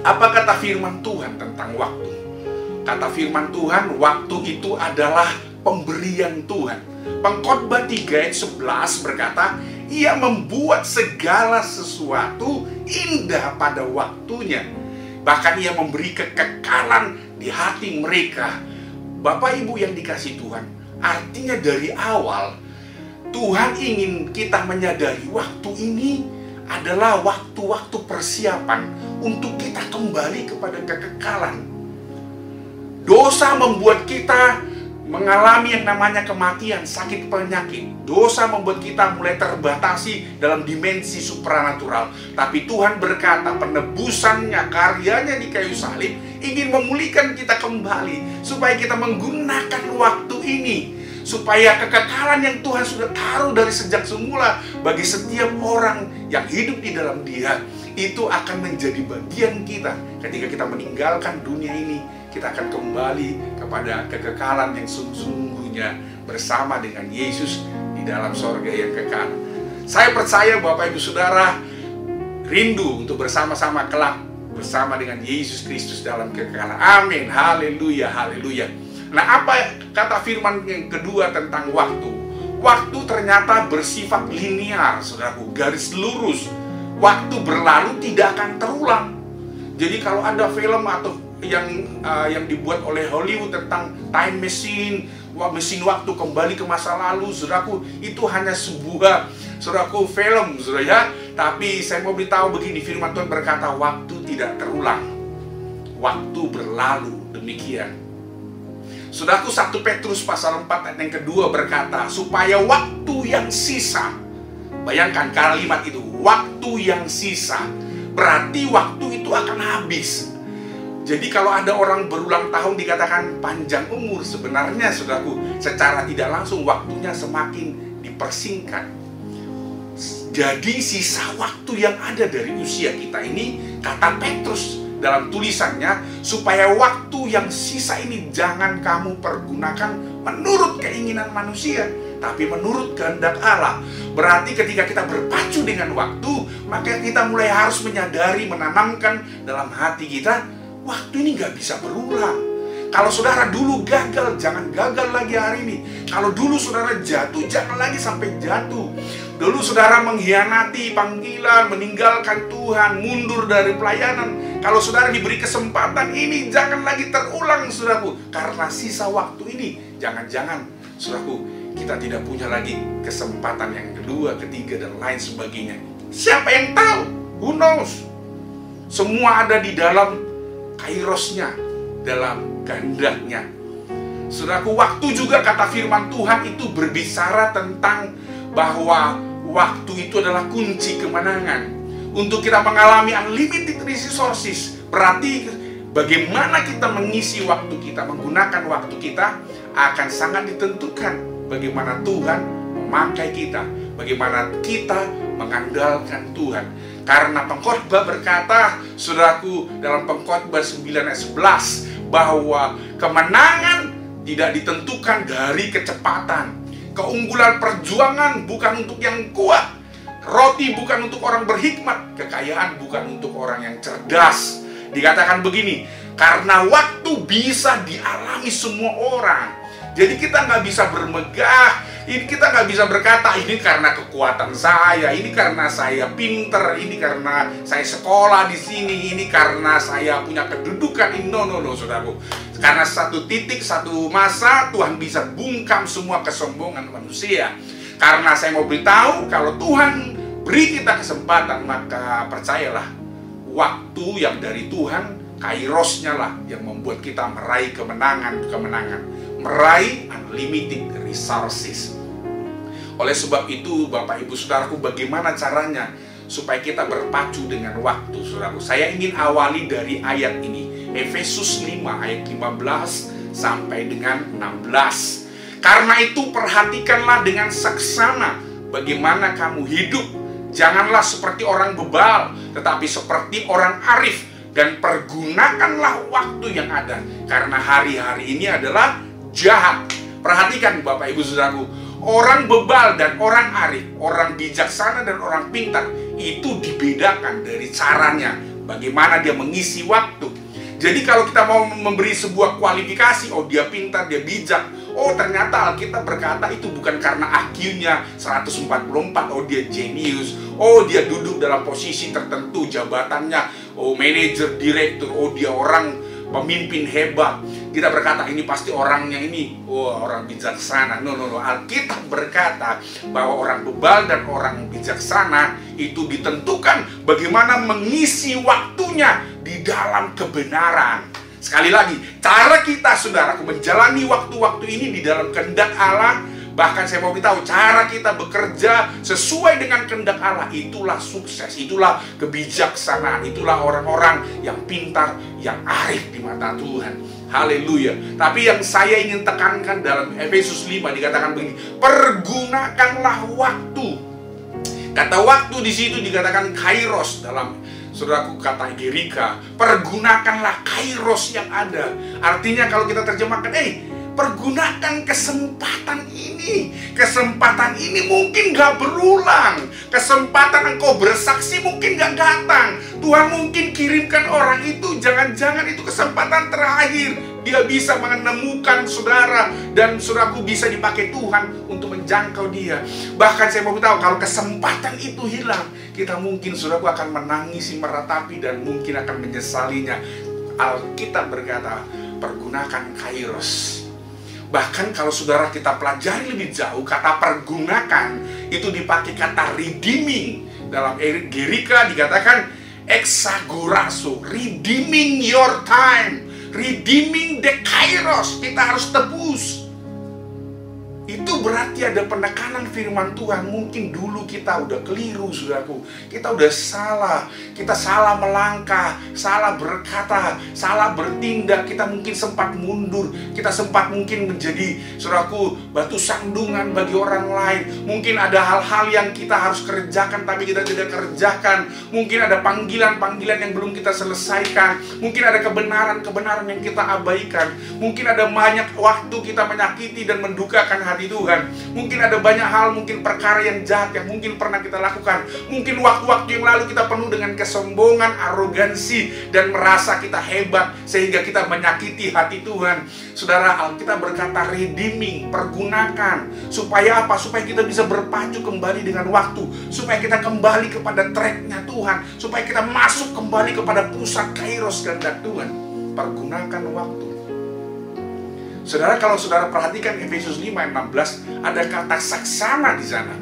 apa kata firman Tuhan tentang waktu? Kata firman Tuhan, waktu itu adalah pemberian Tuhan. Pengkhotbah 3 ayat 11 berkata, Ia membuat segala sesuatu indah pada waktunya. Bahkan Ia memberi kekekalan di hati mereka. Bapak Ibu yang dikasihi Tuhan, artinya dari awal Tuhan ingin kita menyadari waktu ini adalah waktu-waktu persiapan untuk kita kembali kepada kekekalan. Dosa membuat kita mengalami yang namanya kematian, sakit penyakit. Dosa membuat kita mulai terbatasi dalam dimensi supranatural. Tapi Tuhan berkata penebusannya, karyanya di kayu salib ingin memulihkan kita kembali, supaya kita menggunakan waktu ini, supaya kekekalan yang Tuhan sudah taruh dari sejak semula bagi setiap orang yang hidup di dalam Dia, itu akan menjadi bagian kita. Ketika kita meninggalkan dunia ini, kita akan kembali kepada kekekalan yang sungguhnya bersama dengan Yesus di dalam sorga yang kekal. Saya percaya Bapak Ibu Saudara rindu untuk bersama-sama kelak bersama dengan Yesus Kristus dalam kekekalan. Amin, haleluya, haleluya. Nah, apa kata firman yang kedua tentang waktu? Waktu ternyata bersifat linear, saudaraku, garis lurus. Waktu berlalu tidak akan terulang. Jadi kalau ada film atau yang dibuat oleh Hollywood tentang time machine, mesin waktu kembali ke masa lalu, saudaraku, itu hanya sebuah, saudaraku, film, saudara ya. Tapi saya mau beritahu begini, firman Tuhan berkata waktu tidak terulang, waktu berlalu. Demikian, saudaraku, 1 Petrus pasal 4 ayat yang kedua berkata, supaya waktu yang sisa, bayangkan kalimat itu, waktu yang sisa, berarti waktu itu akan habis. Jadi kalau ada orang berulang tahun dikatakan panjang umur, sebenarnya saudaraku, secara tidak langsung waktunya semakin dipersingkat. Jadi sisa waktu yang ada dari usia kita ini, kata Petrus dalam tulisannya, supaya waktu yang sisa ini jangan kamu pergunakan menurut keinginan manusia, tapi menurut kehendak Allah. Berarti ketika kita berpacu dengan waktu, maka kita mulai harus menyadari, menanamkan dalam hati kita, waktu ini gak bisa berulang. Kalau saudara dulu gagal, jangan gagal lagi hari ini. Kalau dulu saudara jatuh, jangan lagi sampai jatuh. Dulu saudara mengkhianati panggilan, meninggalkan Tuhan, mundur dari pelayanan. Kalau saudara diberi kesempatan ini, jangan lagi terulang, saudaraku. Karena sisa waktu ini, jangan-jangan, saudaraku, kita tidak punya lagi kesempatan yang kedua, ketiga, dan lain sebagainya. Siapa yang tahu? Who knows? Semua ada di dalam kairosnya, dalam kehendaknya. Saudaraku, waktu juga kata firman Tuhan itu berbicara tentang bahwa waktu itu adalah kunci kemenangan. Untuk kita mengalami unlimited resources, berarti bagaimana kita mengisi waktu kita, menggunakan waktu kita, akan sangat ditentukan bagaimana Tuhan memakai kita, bagaimana kita mengandalkan Tuhan. Karena pengkhotbah berkata, saudaraku, dalam pengkhotbah 9 ayat 11, bahwa kemenangan tidak ditentukan dari kecepatan. Keunggulan perjuangan bukan untuk yang kuat. Roti bukan untuk orang berhikmat. Kekayaan bukan untuk orang yang cerdas. Dikatakan begini, karena waktu bisa dialami semua orang. Jadi kita nggak bisa bermegah, kita nggak bisa berkata ini karena kekuatan saya, ini karena saya pinter, ini karena saya sekolah di sini, ini karena saya punya kedudukan. No, saudaraku. Karena satu titik, satu masa Tuhan bisa bungkam semua kesombongan manusia. Karena saya mau beritahu, kalau Tuhan beri kita kesempatan, maka percayalah, waktu yang dari Tuhan, kairosnya lah yang membuat kita meraih kemenangan, meraih unlimited resources. Oleh sebab itu, Bapak Ibu Saudaraku, bagaimana caranya supaya kita berpacu dengan waktu, saudaraku? Saya ingin awali dari ayat ini, Efesus 5 ayat 15 sampai dengan 16. Karena itu perhatikanlah dengan seksama bagaimana kamu hidup. Janganlah seperti orang bebal, tetapi seperti orang arif, dan pergunakanlah waktu yang ada, karena hari-hari ini adalah jahat. Perhatikan Bapak Ibu Saudaraku, orang bebal dan orang arif, orang bijaksana dan orang pintar, itu dibedakan dari caranya, bagaimana dia mengisi waktu. Jadi kalau kita mau memberi sebuah kualifikasi, oh dia pintar, dia bijak, oh ternyata Alkitab berkata itu bukan karena IQ-nya 144, oh dia jenius, oh dia duduk dalam posisi tertentu, jabatannya, oh manajer, direktur, oh dia orang pemimpin hebat. kita berkata ini pasti orangnya ini, orang bijaksana. No. Alkitab berkata bahwa orang bebal dan orang bijaksana itu ditentukan bagaimana mengisi waktunya di dalam kebenaran. Sekali lagi, cara kita, saudaraku, menjalani waktu-waktu ini di dalam kehendak Allah, bahkan saya mau beritahu, cara kita bekerja sesuai dengan kehendak Allah, itulah sukses, itulah kebijaksanaan, itulah orang-orang yang pintar, yang arif di mata Tuhan. Haleluya. Tapi yang saya ingin tekankan dalam Efesus 5 dikatakan begini, pergunakanlah waktu. Kata waktu di situ dikatakan kairos dalam, saudaraku, kata Gerika, pergunakanlah kairos yang ada. Artinya kalau kita terjemahkan, pergunakan kesempatan ini. Kesempatan ini mungkin gak berulang. Kesempatan engkau bersaksi mungkin gak datang. Tuhan mungkin kirimkan orang itu, jangan-jangan itu kesempatan terakhir. Dia bisa menemukan saudara, dan saudaraku bisa dipakai Tuhan untuk menjangkau dia. Bahkan saya mau beritahu, kalau kesempatan itu hilang, kita mungkin, saudaraku, akan menangisi, meratapi, dan mungkin akan menyesalinya. Alkitab berkata, pergunakan kairos. Bahkan kalau saudara kita pelajari lebih jauh, kata pergunakan itu dipakai kata redeeming. Dalam Gerika dikatakan exagorazo, redeeming your time, redeeming the kairos. Kita harus tebus. Itu berarti ada penekanan firman Tuhan. Mungkin dulu kita udah keliru, saudaraku. Kita udah salah. Kita salah melangkah, salah berkata, salah bertindak. Kita mungkin sempat mundur. Kita sempat mungkin menjadi, saudaraku, batu sandungan bagi orang lain. Mungkin ada hal-hal yang kita harus kerjakan tapi kita tidak kerjakan. Mungkin ada panggilan-panggilan yang belum kita selesaikan. Mungkin ada kebenaran-kebenaran yang kita abaikan. Mungkin ada banyak waktu kita menyakiti dan mendukakan hati Tuhan. Mungkin ada banyak hal, mungkin perkara yang jahat yang mungkin pernah kita lakukan. Mungkin waktu-waktu yang lalu kita penuh dengan kesombongan, arogansi, dan merasa kita hebat sehingga kita menyakiti hati Tuhan. Saudara, Alkitab berkata redeeming, pergunakan. Supaya apa? Supaya kita bisa berpacu kembali dengan waktu. Supaya kita kembali kepada tracknya Tuhan. Supaya kita masuk kembali kepada pusat kairos kehendak Tuhan. Pergunakan waktu. Saudara, kalau saudara perhatikan Efesus 5 ayat 16, ada kata saksama di sana.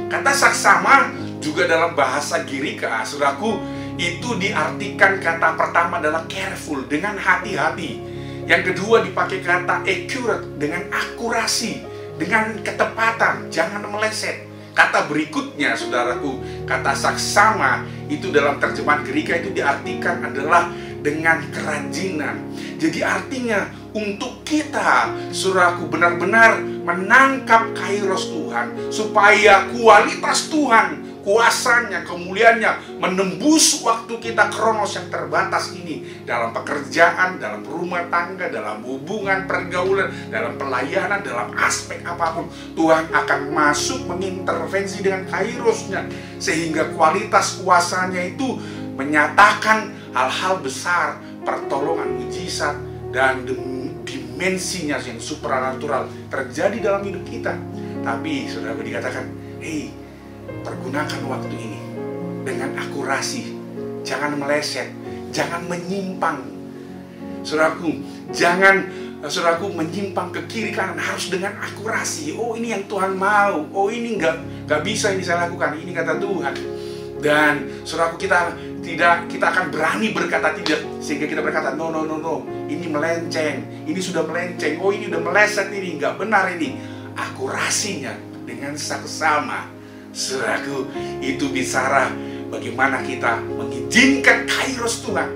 Kata saksama juga dalam bahasa Girika, saudaraku, itu diartikan, kata pertama adalah careful, dengan hati-hati. Yang kedua dipakai kata accurate, dengan akurasi, dengan ketepatan, jangan meleset. Kata berikutnya, saudaraku, kata saksama itu dalam terjemahan Girika itu diartikan adalah dengan kerajinan. Jadi artinya untuk kita, saudaraku, benar-benar menangkap kairos Tuhan, supaya kualitas Tuhan, kuasanya, kemuliaannya menembus waktu kita kronos yang terbatas ini, dalam pekerjaan, dalam rumah tangga, dalam hubungan pergaulan, dalam pelayanan, dalam aspek apapun. Tuhan akan masuk mengintervensi dengan kairosnya, sehingga kualitas kuasanya itu menyatakan hal-hal besar, pertolongan, mujizat, dan dimensinya yang supranatural terjadi dalam hidup kita. Tapi saudara dikatakan, pergunakan waktu ini dengan akurasi, jangan meleset, jangan menyimpang. Saudaraku, jangan menyimpang ke kiri kanan, harus dengan akurasi. Oh, ini yang Tuhan mau. Oh, ini nggak bisa ini saya lakukan. Ini kata Tuhan. Dan saudaraku, kita akan berani berkata tidak, sehingga kita berkata no, ini melenceng, ini sudah melenceng, oh ini udah meleset, ini nggak benar ini. Akurasinya dengan saksama, saudaraku, itu bicara bagaimana kita mengizinkan kairos Tuhan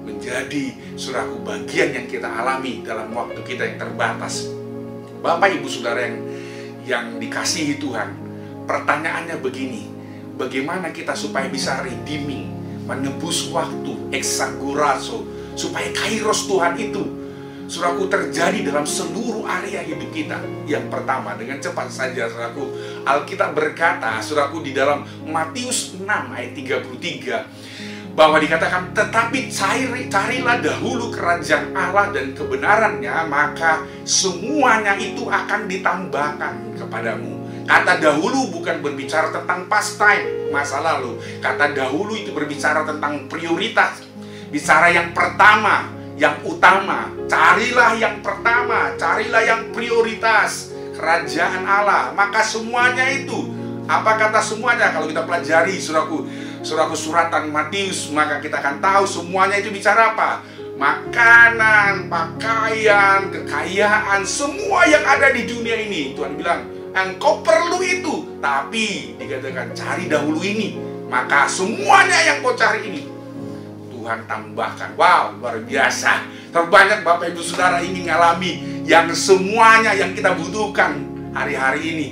menjadi, saudaraku, bagian yang kita alami dalam waktu kita yang terbatas. Bapak Ibu Saudara yang dikasihi Tuhan, pertanyaannya begini, bagaimana kita supaya bisa redeeming, menebus waktu, exagorazo, supaya kairos Tuhan itu, saudaraku, terjadi dalam seluruh area hidup kita. Yang pertama, dengan cepat saja, saudaraku, Alkitab berkata, saudaraku, di dalam Matius 6 ayat 33, bahwa dikatakan, tetapi carilah dahulu kerajaan Allah dan kebenarannya, maka semuanya itu akan ditambahkan kepadamu. Kata dahulu bukan berbicara tentang past time, masa lalu. Kata dahulu itu berbicara tentang prioritas. Bicara yang pertama, yang utama, carilah yang pertama, carilah yang prioritas, kerajaan Allah, maka semuanya itu, apa kata semuanya? Kalau kita pelajari surahku suratan Matius, maka kita akan tahu semuanya itu bicara apa? Makanan, pakaian, kekayaan, semua yang ada di dunia ini. Tuhan bilang, engkau perlu itu, tapi dikatakan cari dahulu ini, maka semuanya yang kau cari ini Tuhan tambahkan. Wow, luar biasa. Terbanyak Bapak Ibu Saudara ini ngalami yang semuanya yang kita butuhkan hari-hari ini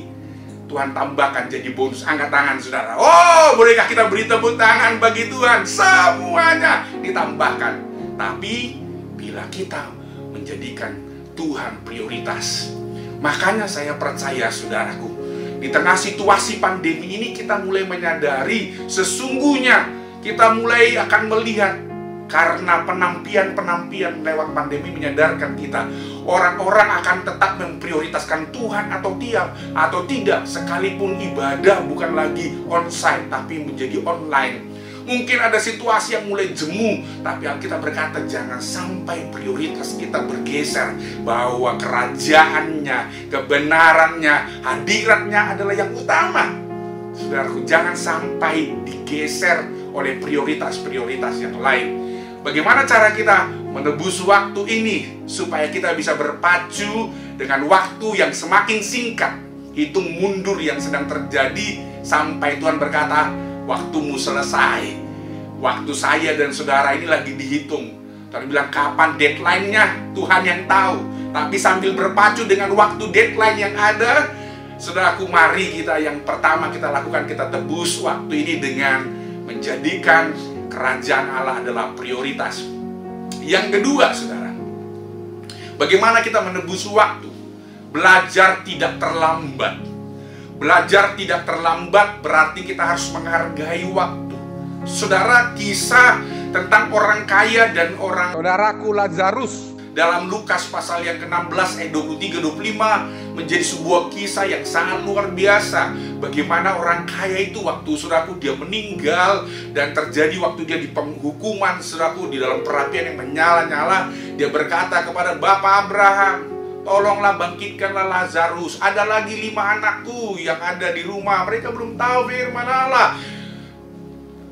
Tuhan tambahkan jadi bonus. Angkat tangan saudara. Oh, bolehkah kita beri tepuk tangan bagi Tuhan? Semuanya ditambahkan. Tapi bila kita menjadikan Tuhan prioritas, makanya saya percaya saudaraku, di tengah situasi pandemi ini kita mulai menyadari sesungguhnya kita mulai akan melihat, karena penampian lewat pandemi menyadarkan kita, orang-orang akan tetap memprioritaskan Tuhan atau tidak, sekalipun ibadah bukan lagi onsite tapi menjadi online. Mungkin ada situasi yang mulai jemu, tapi Alkitab berkata jangan sampai prioritas kita bergeser, bahwa kerajaannya, kebenarannya, hadiratnya adalah yang utama. Saudaraku, jangan sampai digeser oleh prioritas-prioritas yang lain. Bagaimana cara kita menebus waktu ini supaya kita bisa berpacu dengan waktu yang semakin singkat? Hitung mundur yang sedang terjadi sampai Tuhan berkata, waktumu selesai. Waktu saya dan saudara ini lagi dihitung. Tuhan bilang kapan deadline-nya Tuhan yang tahu. Tapi sambil berpacu dengan waktu deadline yang ada, saudaraku, mari kita yang pertama kita lakukan, kita tebus waktu ini dengan menjadikan kerajaan Allah adalah prioritas. Yang kedua, saudara, bagaimana kita menebus waktu? Belajar tidak terlambat. Belajar tidak terlambat berarti kita harus menghargai waktu. Saudara, kisah tentang orang kaya dan orang saudaraku Lazarus dalam Lukas pasal yang ke-16 ayat 23-25 menjadi sebuah kisah yang sangat luar biasa. Bagaimana orang kaya itu waktu saudaraku dia meninggal dan terjadi waktu dia di penghukuman, saudaraku, di dalam perapian yang menyala-nyala, dia berkata kepada Bapak Abraham, tolonglah bangkitkanlah Lazarus. Ada lagi 5 anakku yang ada di rumah, mereka belum tahu firman Allah.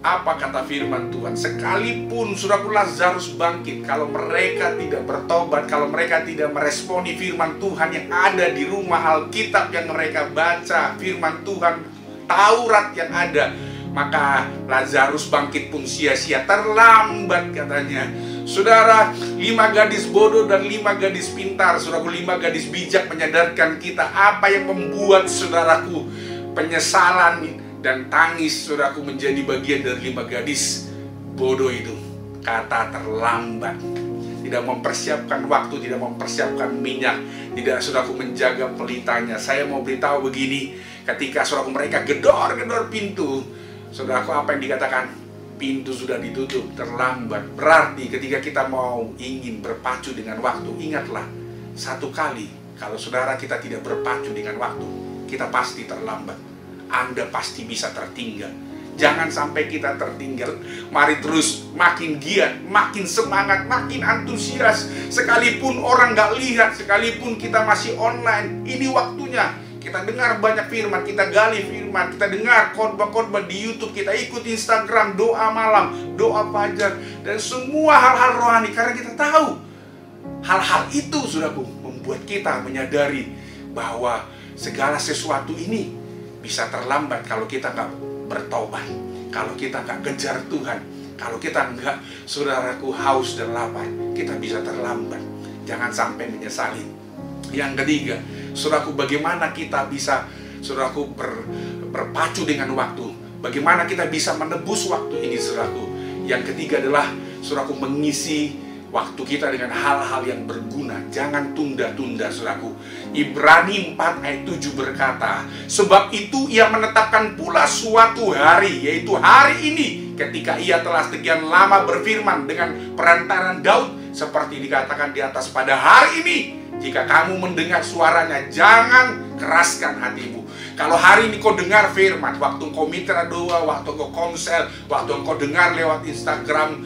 Apa kata firman Tuhan? Sekalipun saudaraku Lazarus bangkit, kalau mereka tidak bertobat, kalau mereka tidak meresponi firman Tuhan yang ada di rumah, Alkitab yang mereka baca, firman Tuhan, Taurat yang ada, maka Lazarus bangkit pun sia-sia, terlambat katanya. Saudara, 5 gadis bodoh dan 5 gadis pintar, saudaraku, 5 gadis bijak menyadarkan kita apa yang membuat saudaraku penyesalan dan tangis saudaraku menjadi bagian dari 5 gadis bodoh itu. Kata terlambat, tidak mempersiapkan waktu, tidak mempersiapkan minyak, tidak saudaraku menjaga pelitanya. Saya mau beritahu begini, ketika saudaraku mereka gedor-gedor pintu, saudaraku apa yang dikatakan? Pintu sudah ditutup, terlambat. Berarti ketika kita mau ingin berpacu dengan waktu, ingatlah satu kali, kalau saudara kita tidak berpacu dengan waktu, kita pasti terlambat. Anda pasti bisa tertinggal. Jangan sampai kita tertinggal. Mari terus makin giat, makin semangat, makin antusias. Sekalipun orang gak lihat, sekalipun kita masih online, ini waktunya. Kita dengar banyak firman, kita gali firman, kita dengar khotbah-khotbah di YouTube, kita ikut Instagram, doa malam, doa fajar, dan semua hal-hal rohani. Karena kita tahu hal-hal itu, saudaraku, membuat kita menyadari bahwa segala sesuatu ini bisa terlambat kalau kita nggak bertobat, kalau kita nggak kejar Tuhan, kalau kita nggak, saudaraku, haus dan lapar, kita bisa terlambat. Jangan sampai menyesali. Yang ketiga, saudaraku, bagaimana kita bisa, saudaraku, berpacu dengan waktu? Bagaimana kita bisa menebus waktu ini, saudaraku? Yang ketiga adalah, saudaraku, mengisi waktu kita dengan hal-hal yang berguna. Jangan tunda-tunda, saudaraku. Ibrani 4 ayat 7 berkata, sebab itu ia menetapkan pula suatu hari, yaitu hari ini, ketika ia telah sekian lama berfirman dengan perantaran Daud, seperti dikatakan di atas, pada hari ini, jika kamu mendengar suaranya, jangan keraskan hatimu. Kalau hari ini kau dengar firman, waktu kau mitra doa, waktu kau komsel, waktu kau dengar lewat Instagram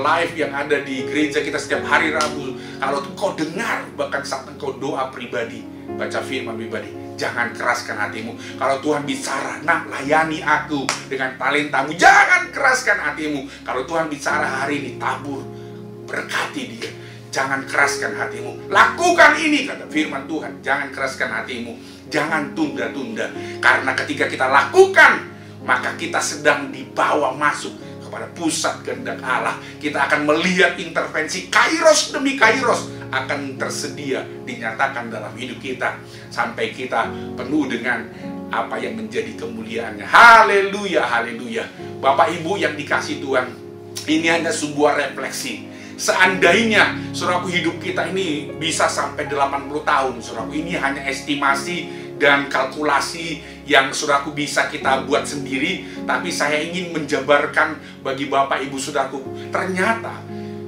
live yang ada di gereja kita setiap hari Rabu, kalau kau dengar, bahkan saat kau doa pribadi, baca firman pribadi, jangan keraskan hatimu. Kalau Tuhan bicara, nak layani aku dengan talentamu, jangan keraskan hatimu. Kalau Tuhan bicara hari ini, tabur, berkati dia, jangan keraskan hatimu. Lakukan ini, kata firman Tuhan, jangan keraskan hatimu, jangan tunda-tunda. Karena ketika kita lakukan, maka kita sedang dibawa masuk kepada pusat kehendak Allah. Kita akan melihat intervensi kairos demi kairos akan tersedia dinyatakan dalam hidup kita sampai kita penuh dengan apa yang menjadi kemuliaannya. Haleluya, haleluya. Bapak Ibu yang dikasih Tuhan, ini hanya sebuah refleksi. Seandainya saudaraku hidup kita ini bisa sampai 80 tahun, saudaraku, ini hanya estimasi dan kalkulasi yang saudaraku bisa kita buat sendiri. Tapi saya ingin menjabarkan bagi Bapak Ibu saudaraku, ternyata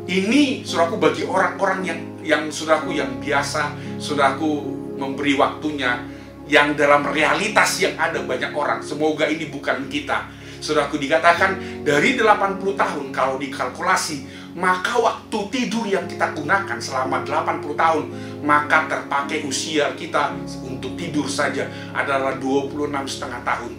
ini saudaraku bagi orang-orang yang saudaraku yang biasa, saudaraku memberi waktunya, yang dalam realitas yang ada banyak orang. Semoga ini bukan kita. Saudaraku, dikatakan dari 80 tahun kalau dikalkulasi, maka waktu tidur yang kita gunakan selama 80 tahun, maka terpakai usia kita untuk tidur saja adalah 26,5 tahun.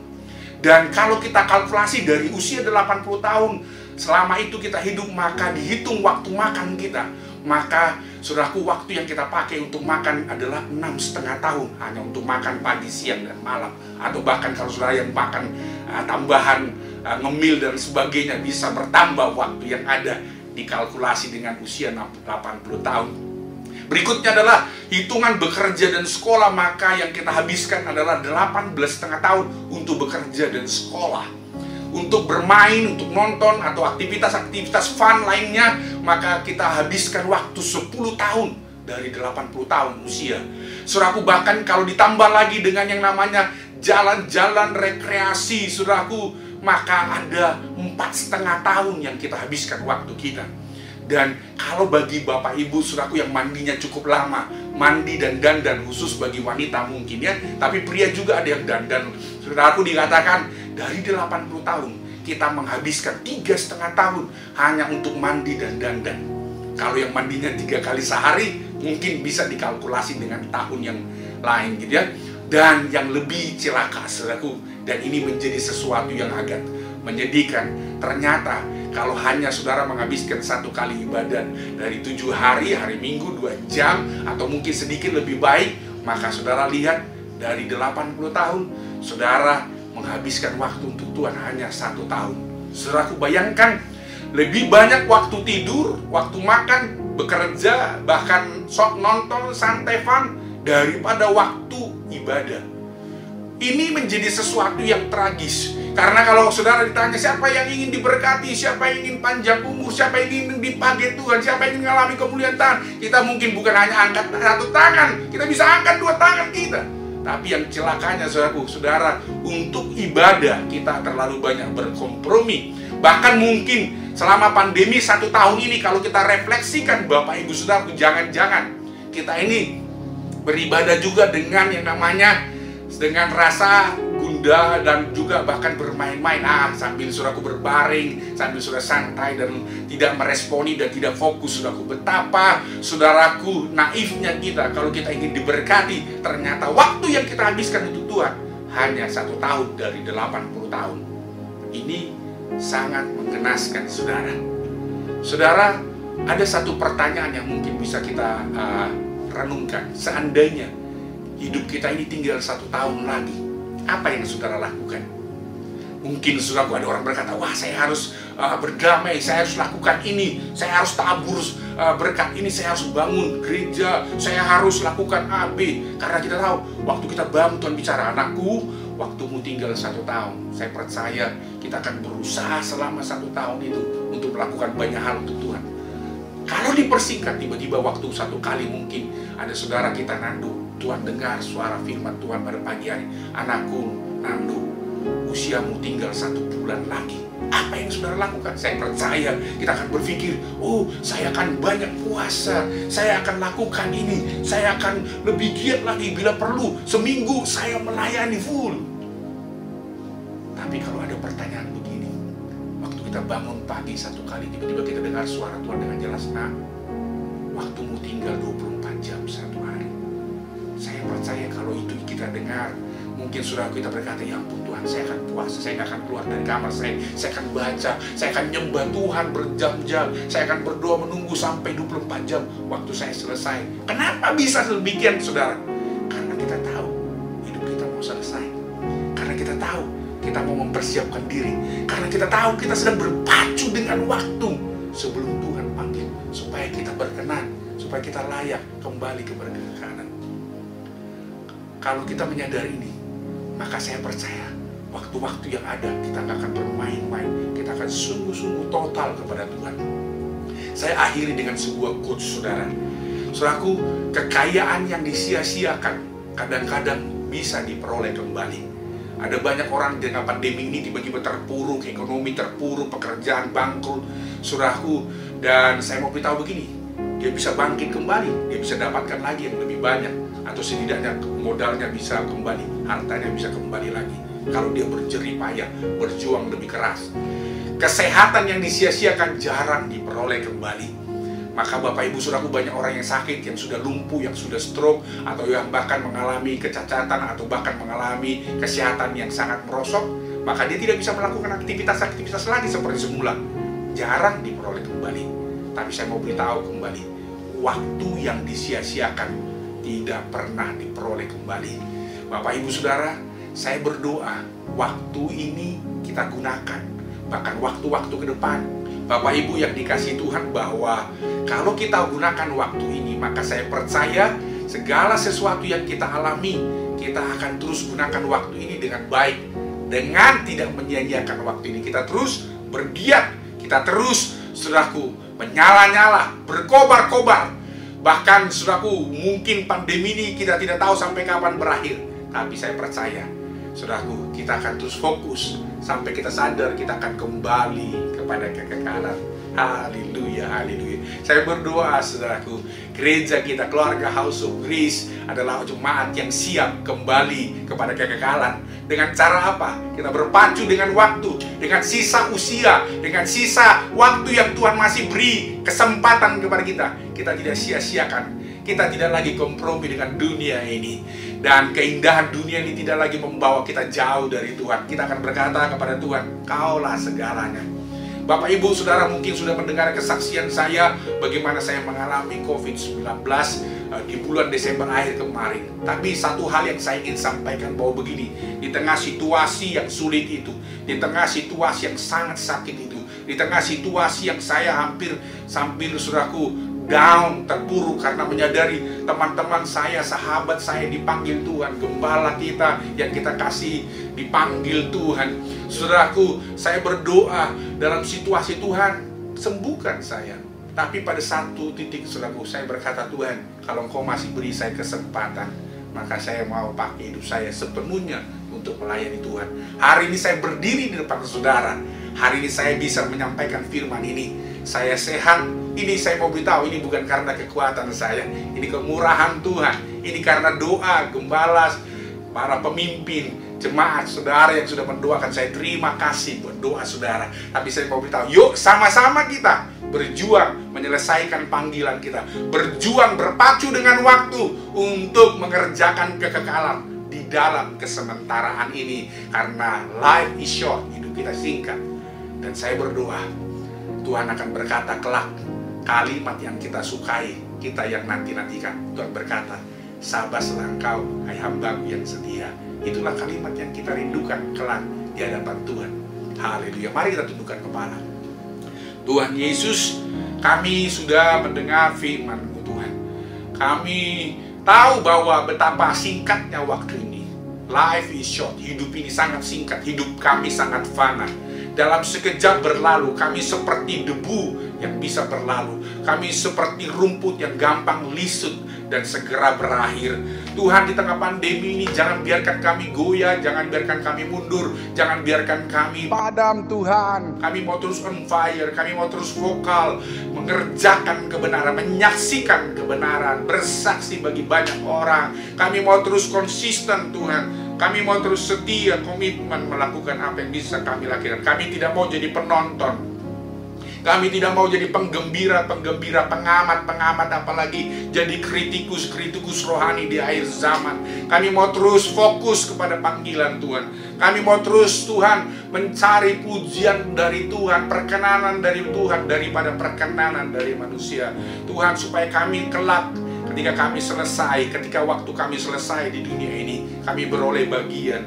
Dan kalau kita kalkulasi dari usia 80 tahun, selama itu kita hidup, maka dihitung waktu makan kita, maka saudaraku, waktu yang kita pakai untuk makan adalah 6,5 tahun, hanya untuk makan pagi, siang, dan malam. Atau bahkan kalau saudara yang makan tambahan, ngemil dan sebagainya, bisa bertambah waktu yang ada dikalkulasi dengan usia 80 tahun. Berikutnya adalah hitungan bekerja dan sekolah, maka yang kita habiskan adalah 18,5 tahun untuk bekerja dan sekolah. Untuk bermain, untuk nonton, atau aktivitas-aktivitas fun lainnya, maka kita habiskan waktu 10 tahun dari 80 tahun usia. Saudaraku, bahkan kalau ditambah lagi dengan yang namanya jalan-jalan rekreasi, saudaraku, maka ada 4,5 tahun yang kita habiskan waktu kita. Dan kalau bagi Bapak Ibu saudaraku yang mandinya cukup lama, mandi dan dandan khusus bagi wanita mungkin ya, tapi pria juga ada yang dandan. Saudaraku, dikatakan dari 80 tahun kita menghabiskan 3,5 tahun hanya untuk mandi dan dandan. Kalau yang mandinya 3 kali sehari, mungkin bisa dikalkulasi dengan tahun yang lain gitu ya. Dan yang lebih celaka saudaraku, dan ini menjadi sesuatu yang agak menyedihkan, ternyata kalau hanya saudara menghabiskan 1 kali ibadah dari 7 hari, hari Minggu 2 jam, atau mungkin sedikit lebih baik, maka saudara lihat dari 80 tahun, saudara menghabiskan waktu untuk Tuhan hanya 1 tahun. Saudaraku, bayangkan lebih banyak waktu tidur, waktu makan, bekerja, bahkan nonton, santai fun, daripada waktu ibadah. Ini menjadi sesuatu yang tragis. Karena kalau saudara ditanya siapa yang ingin diberkati, siapa yang ingin panjang umur, siapa yang ingin dipakai Tuhan, siapa yang ingin mengalami kemuliaan Tuhan, kita mungkin bukan hanya angkat 1 tangan, kita bisa angkat 2 tangan kita. Tapi yang celakanya saudaraku, saudara, untuk ibadah kita terlalu banyak berkompromi. Bahkan mungkin selama pandemi 1 tahun ini, kalau kita refleksikan Bapak Ibu saudaraku, jangan-jangan kita ini beribadah juga dengan yang namanya dengan rasa gundah dan juga bahkan bermain-main, sambil saudaraku berbaring, sambil saudara santai dan tidak meresponi dan tidak fokus. Saudaraku, betapa saudaraku naifnya kita kalau kita ingin diberkati, ternyata waktu yang kita habiskan untuk Tuhan hanya 1 tahun dari 80 tahun. Ini sangat mengenaskan saudara. Saudara, ada satu pertanyaan yang mungkin bisa kita renungkan. Seandainya hidup kita ini tinggal 1 tahun lagi, apa yang saudara lakukan? Mungkin saudaraku, ada orang berkata, wah saya harus berdamai, saya harus lakukan ini, saya harus tabur berkat ini, saya harus bangun gereja, saya harus lakukan A, B. Karena kita tahu, waktu kita bangun Tuhan bicara, anakku, waktumu tinggal 1 tahun. Saya percaya kita akan berusaha selama 1 tahun itu untuk melakukan banyak hal untuk Tuhan. Kalau dipersingkat, tiba-tiba waktu 1 kali mungkin ada saudara kita nandu, Tuhan dengar suara firman Tuhan pada pagi hari, anakku, nandu, usiamu tinggal 1 bulan lagi. Apa yang saudara lakukan? Saya percaya kita akan berpikir, oh saya akan banyak puasa, saya akan lakukan ini, saya akan lebih giat lagi bila perlu, seminggu saya melayani full. Tapi kalau ada pertanyaan begini, waktu kita bangun pagi satu kali, tiba-tiba kita dengar suara Tuhan dengan jelas, nah, waktumu tinggal 24 jam satu hari. Saya percaya kalau itu kita dengar, mungkin saudara kita berkata, ya ampun Tuhan, saya akan puasa, saya nggak akan keluar dari kamar saya akan baca, saya akan nyembah Tuhan berjam-jam, saya akan berdoa menunggu sampai 24 jam waktu saya selesai. Kenapa bisa sedemikian, saudara? Karena kita tahu hidup kita mau selesai. Karena kita tahu kita mau mempersiapkan diri. Karena kita tahu kita sedang berpacu dengan waktu sebelum Tuhan panggil, supaya kita berkenan, supaya kita layak kembali kepada kekekalan. Kalau kita menyadari ini, maka saya percaya waktu-waktu yang ada kita nggak akan bermain-main, kita akan sungguh-sungguh total kepada Tuhan. Saya akhiri dengan sebuah quotes, saudara. Saudaraku, kekayaan yang disia-siakan kadang-kadang bisa diperoleh kembali. Ada banyak orang dengan pandemi ini tiba-tiba terpuruk, ekonomi terpuruk, pekerjaan bangkrut, saudaraku. Dan saya mau beritahu begini, dia bisa bangkit kembali, dia bisa dapatkan lagi yang lebih banyak, atau setidaknya modalnya bisa kembali, hartanya bisa kembali lagi kalau dia berjerih payah, berjuang lebih keras. Kesehatan yang disia-siakan jarang diperoleh kembali. Maka Bapak Ibu Saudaraku, banyak orang yang sakit, yang sudah lumpuh, yang sudah stroke, atau yang bahkan mengalami kecacatan, atau bahkan mengalami kesehatan yang sangat merosot, maka dia tidak bisa melakukan aktivitas-aktivitas lagi seperti semula. Jarang diperoleh kembali. Tapi saya mau beritahu kembali, waktu yang disia-siakan tidak pernah diperoleh kembali. Bapak Ibu Saudara, saya berdoa waktu ini kita gunakan, bahkan waktu-waktu ke depan. Bapak Ibu yang dikasihi Tuhan, bahwa kalau kita gunakan waktu ini, maka saya percaya segala sesuatu yang kita alami, kita akan terus gunakan waktu ini dengan baik, dengan tidak menyia-nyiakan waktu ini. Kita terus bergiat, kita terus, saudaraku, menyala-nyala, berkobar-kobar. Bahkan, saudaraku, mungkin pandemi ini kita tidak tahu sampai kapan berakhir, tapi saya percaya, saudaraku, kita akan terus fokus sampai kita sadar kita akan kembali kepada kekekalan. Haleluya, haleluya. Saya berdoa, saudaraku, gereja kita, keluarga House of Grace adalah jemaat yang siap kembali kepada kekekalan. Dengan cara apa? Kita berpacu dengan waktu, dengan sisa usia, dengan sisa waktu yang Tuhan masih beri kesempatan kepada kita. Kita tidak sia-siakan, kita tidak lagi kompromi dengan dunia ini. Dan keindahan dunia ini tidak lagi membawa kita jauh dari Tuhan. Kita akan berkata kepada Tuhan, Kaulah segalanya. Bapak Ibu Saudara mungkin sudah mendengar kesaksian saya bagaimana saya mengalami COVID-19 di bulan Desember akhir kemarin. Tapi satu hal yang saya ingin sampaikan bahwa begini, di tengah situasi yang sulit itu, di tengah situasi yang sangat sakit itu, di tengah situasi yang saya hampir sambil saudaraku down, terpuruk karena menyadari teman-teman saya, sahabat saya dipanggil Tuhan, gembala kita yang kita kasih dipanggil Tuhan. Saudaraku, saya berdoa dalam situasi Tuhan, sembuhkan saya. Tapi pada satu titik, saudaraku, saya berkata, Tuhan, kalau Engkau masih beri saya kesempatan, maka saya mau pakai hidup saya sepenuhnya untuk melayani Tuhan. Hari ini saya berdiri di depan saudara. Hari ini saya bisa menyampaikan firman ini. Saya sehat. Ini saya mau beritahu, ini bukan karena kekuatan saya, ini kemurahan Tuhan. Ini karena doa gembala, para pemimpin, jemaat, saudara yang sudah mendoakan. Saya terima kasih buat doa saudara. Tapi saya mau beritahu, yuk sama-sama kita berjuang menyelesaikan panggilan kita, berjuang berpacu dengan waktu untuk mengerjakan kekekalan di dalam kesementaraan ini. Karena life is short, hidup kita singkat. Dan saya berdoa, Tuhan akan berkata kelak, kalimat yang kita sukai, kita yang nanti-nantikan. Tuhan berkata, sabaslah engkau, hai hambaku yang setia. Itulah kalimat yang kita rindukan kelak di hadapan Tuhan. Haleluya. Mari kita tundukkan kepala. Tuhan Yesus, kami sudah mendengar firman-Mu Tuhan. Kami tahu bahwa betapa singkatnya waktu ini. Life is short, hidup ini sangat singkat, hidup kami sangat fana. Dalam sekejap berlalu, kami seperti debu yang bisa berlalu. Kami seperti rumput yang gampang lisut dan segera berakhir. Tuhan, di tengah pandemi ini jangan biarkan kami goyah, jangan biarkan kami mundur, jangan biarkan kami padam Tuhan. Kami mau terus on fire, kami mau terus vokal, mengerjakan kebenaran, menyaksikan kebenaran, bersaksi bagi banyak orang. Kami mau terus konsisten Tuhan. Kami mau terus setia, komitmen melakukan apa yang bisa kami lakukan. Kami tidak mau jadi penonton. Kami tidak mau jadi penggembira, pengamat, apalagi jadi kritikus rohani di akhir zaman. Kami mau terus fokus kepada panggilan Tuhan. Kami mau terus Tuhan mencari pujian dari Tuhan, perkenanan dari Tuhan daripada perkenanan dari manusia. Tuhan, supaya kami kelak ketika kami selesai, ketika waktu kami selesai di dunia ini, kami beroleh bagian,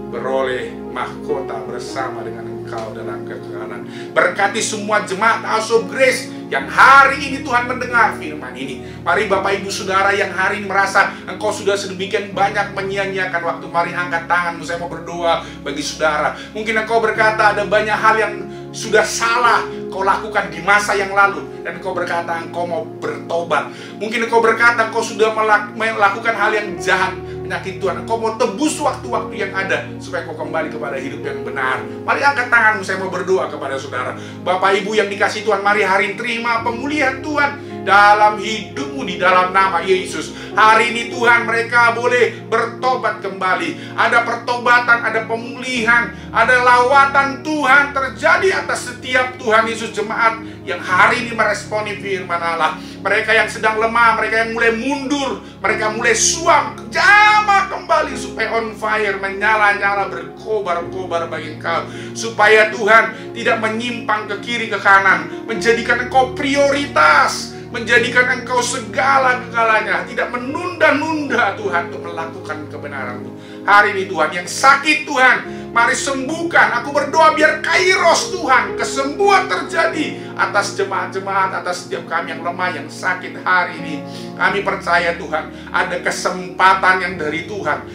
beroleh mahkota bersama dengan Engkau dalam kekekalan. Berkati semua jemaat House of Grace yang hari ini Tuhan mendengar firman ini. Mari Bapak Ibu Saudara yang hari ini merasa engkau sudah sedemikian banyak menyia-nyiakan waktu, mari angkat tanganmu, saya mau berdoa bagi saudara. Mungkin engkau berkata ada banyak hal yang sudah salah kau lakukan di masa yang lalu, dan engkau berkata engkau mau bertobat. Mungkin engkau berkata engkau sudah melakukan hal yang jahat, menyakiti Tuhan. Engkau mau tebus waktu-waktu yang ada supaya kau kembali kepada hidup yang benar. Mari angkat tanganmu, saya mau berdoa kepada saudara. Bapak Ibu yang dikasihi Tuhan, mari hari ini terima pemulihan Tuhan dalam hidupmu di dalam nama Yesus. Hari ini Tuhan, mereka boleh bertobat kembali. Ada pertobatan, ada pemulihan, ada lawatan Tuhan terjadi atas setiap Tuhan Yesus jemaat yang hari ini meresponi firman Allah. Mereka yang sedang lemah, mereka yang mulai mundur, mereka mulai suam, jamah kembali supaya on fire, menyala-nyala, berkobar-kobar bagi Engkau. Supaya Tuhan tidak menyimpang ke kiri ke kanan, menjadikan Engkau prioritas, menjadikan Engkau segala-galanya, tidak menunda-nunda Tuhan untuk melakukan kebenaran-Mu. Hari ini Tuhan, yang sakit Tuhan, mari sembuhkan. Aku berdoa biar kairos Tuhan, kesembuhan terjadi atas jemaat-jemaat, atas setiap kami yang lemah, yang sakit hari ini. Kami percaya Tuhan, ada kesempatan yang dari Tuhan.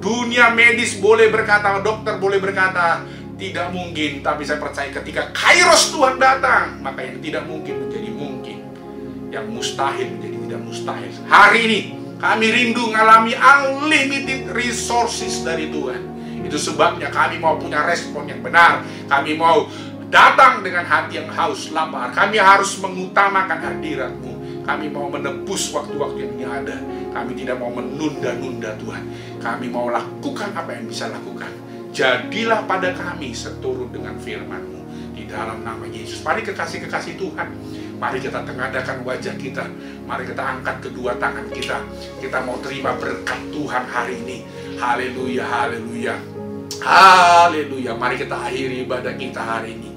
Dunia medis boleh berkata, dokter boleh berkata tidak mungkin, tapi saya percaya ketika kairos Tuhan datang, maka yang tidak mungkin menjadi mungkin, yang mustahil menjadi tidak mustahil. Hari ini kami rindu mengalami unlimited resources dari Tuhan. Itu sebabnya kami mau punya respon yang benar. Kami mau datang dengan hati yang haus lapar. Kami harus mengutamakan hadirat-Mu. Kami mau menebus waktu-waktu yang ada. Kami tidak mau menunda-nunda Tuhan. Kami mau lakukan apa yang bisa lakukan. Jadilah pada kami seturut dengan firman-Mu di dalam nama Yesus. Mari kekasih-kekasih Tuhan, mari kita tengadakan wajah kita. Mari kita angkat kedua tangan kita. Kita mau terima berkat Tuhan hari ini. Haleluya, haleluya, haleluya. Mari kita akhiri ibadah kita hari ini.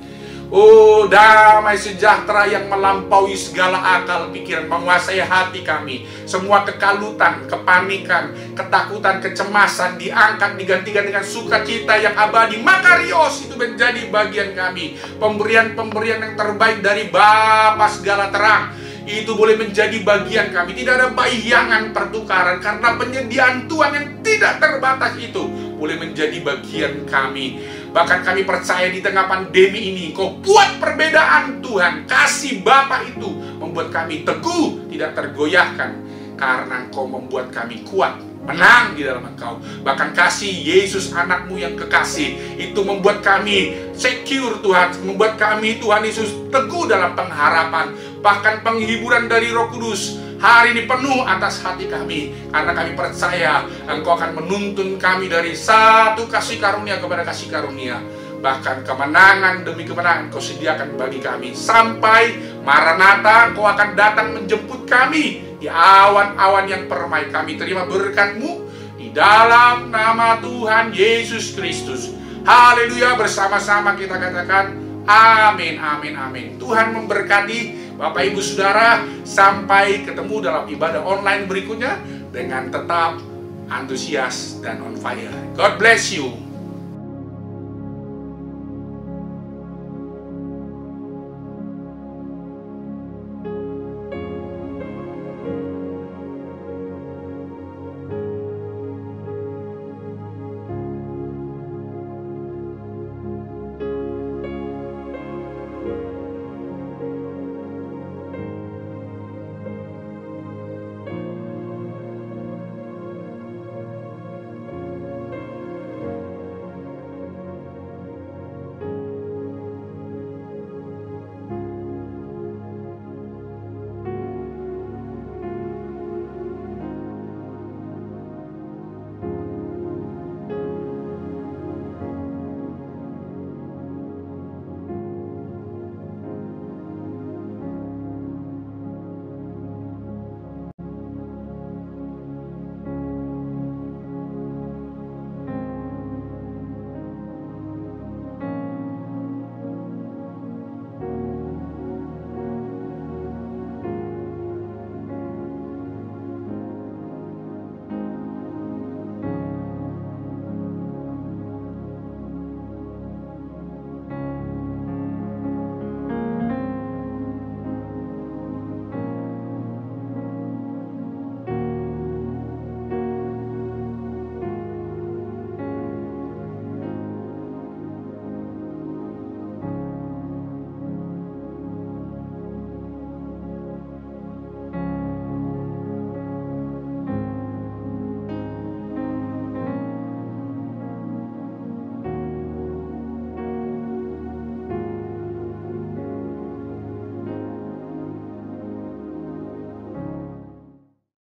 Oh, damai sejahtera yang melampaui segala akal pikiran menguasai hati kami. Semua kekalutan, kepanikan, ketakutan, kecemasan diangkat, digantikan dengan sukacita yang abadi. Makarios itu menjadi bagian kami. Pemberian-pemberian yang terbaik dari Bapa segala terang itu boleh menjadi bagian kami. Tidak ada bayangan pertukaran, karena penyediaan Tuhan yang tidak terbatas itu boleh menjadi bagian kami. Bahkan kami percaya di tengah pandemi ini Kau buat perbedaan Tuhan. Kasih Bapa itu membuat kami teguh, tidak tergoyahkan, karena Engkau membuat kami kuat, menang di dalam Engkau. Bahkan kasih Yesus anakmu yang kekasih itu membuat kami secure Tuhan, membuat kami Tuhan Yesus teguh dalam pengharapan. Bahkan penghiburan dari Roh Kudus hari ini penuh atas hati kami, karena kami percaya Engkau akan menuntun kami dari satu kasih karunia kepada kasih karunia. Bahkan kemenangan demi kemenangan Kau sediakan bagi kami. Sampai Maranatha Kau akan datang menjemput kami di awan-awan yang permai. Kami terima berkat-Mu di dalam nama Tuhan Yesus Kristus. Haleluya. Bersama-sama kita katakan amin, amin, amin. Tuhan memberkati Bapak Ibu Saudara. Sampai ketemu dalam ibadah online berikutnya dengan tetap antusias dan on fire. God bless you.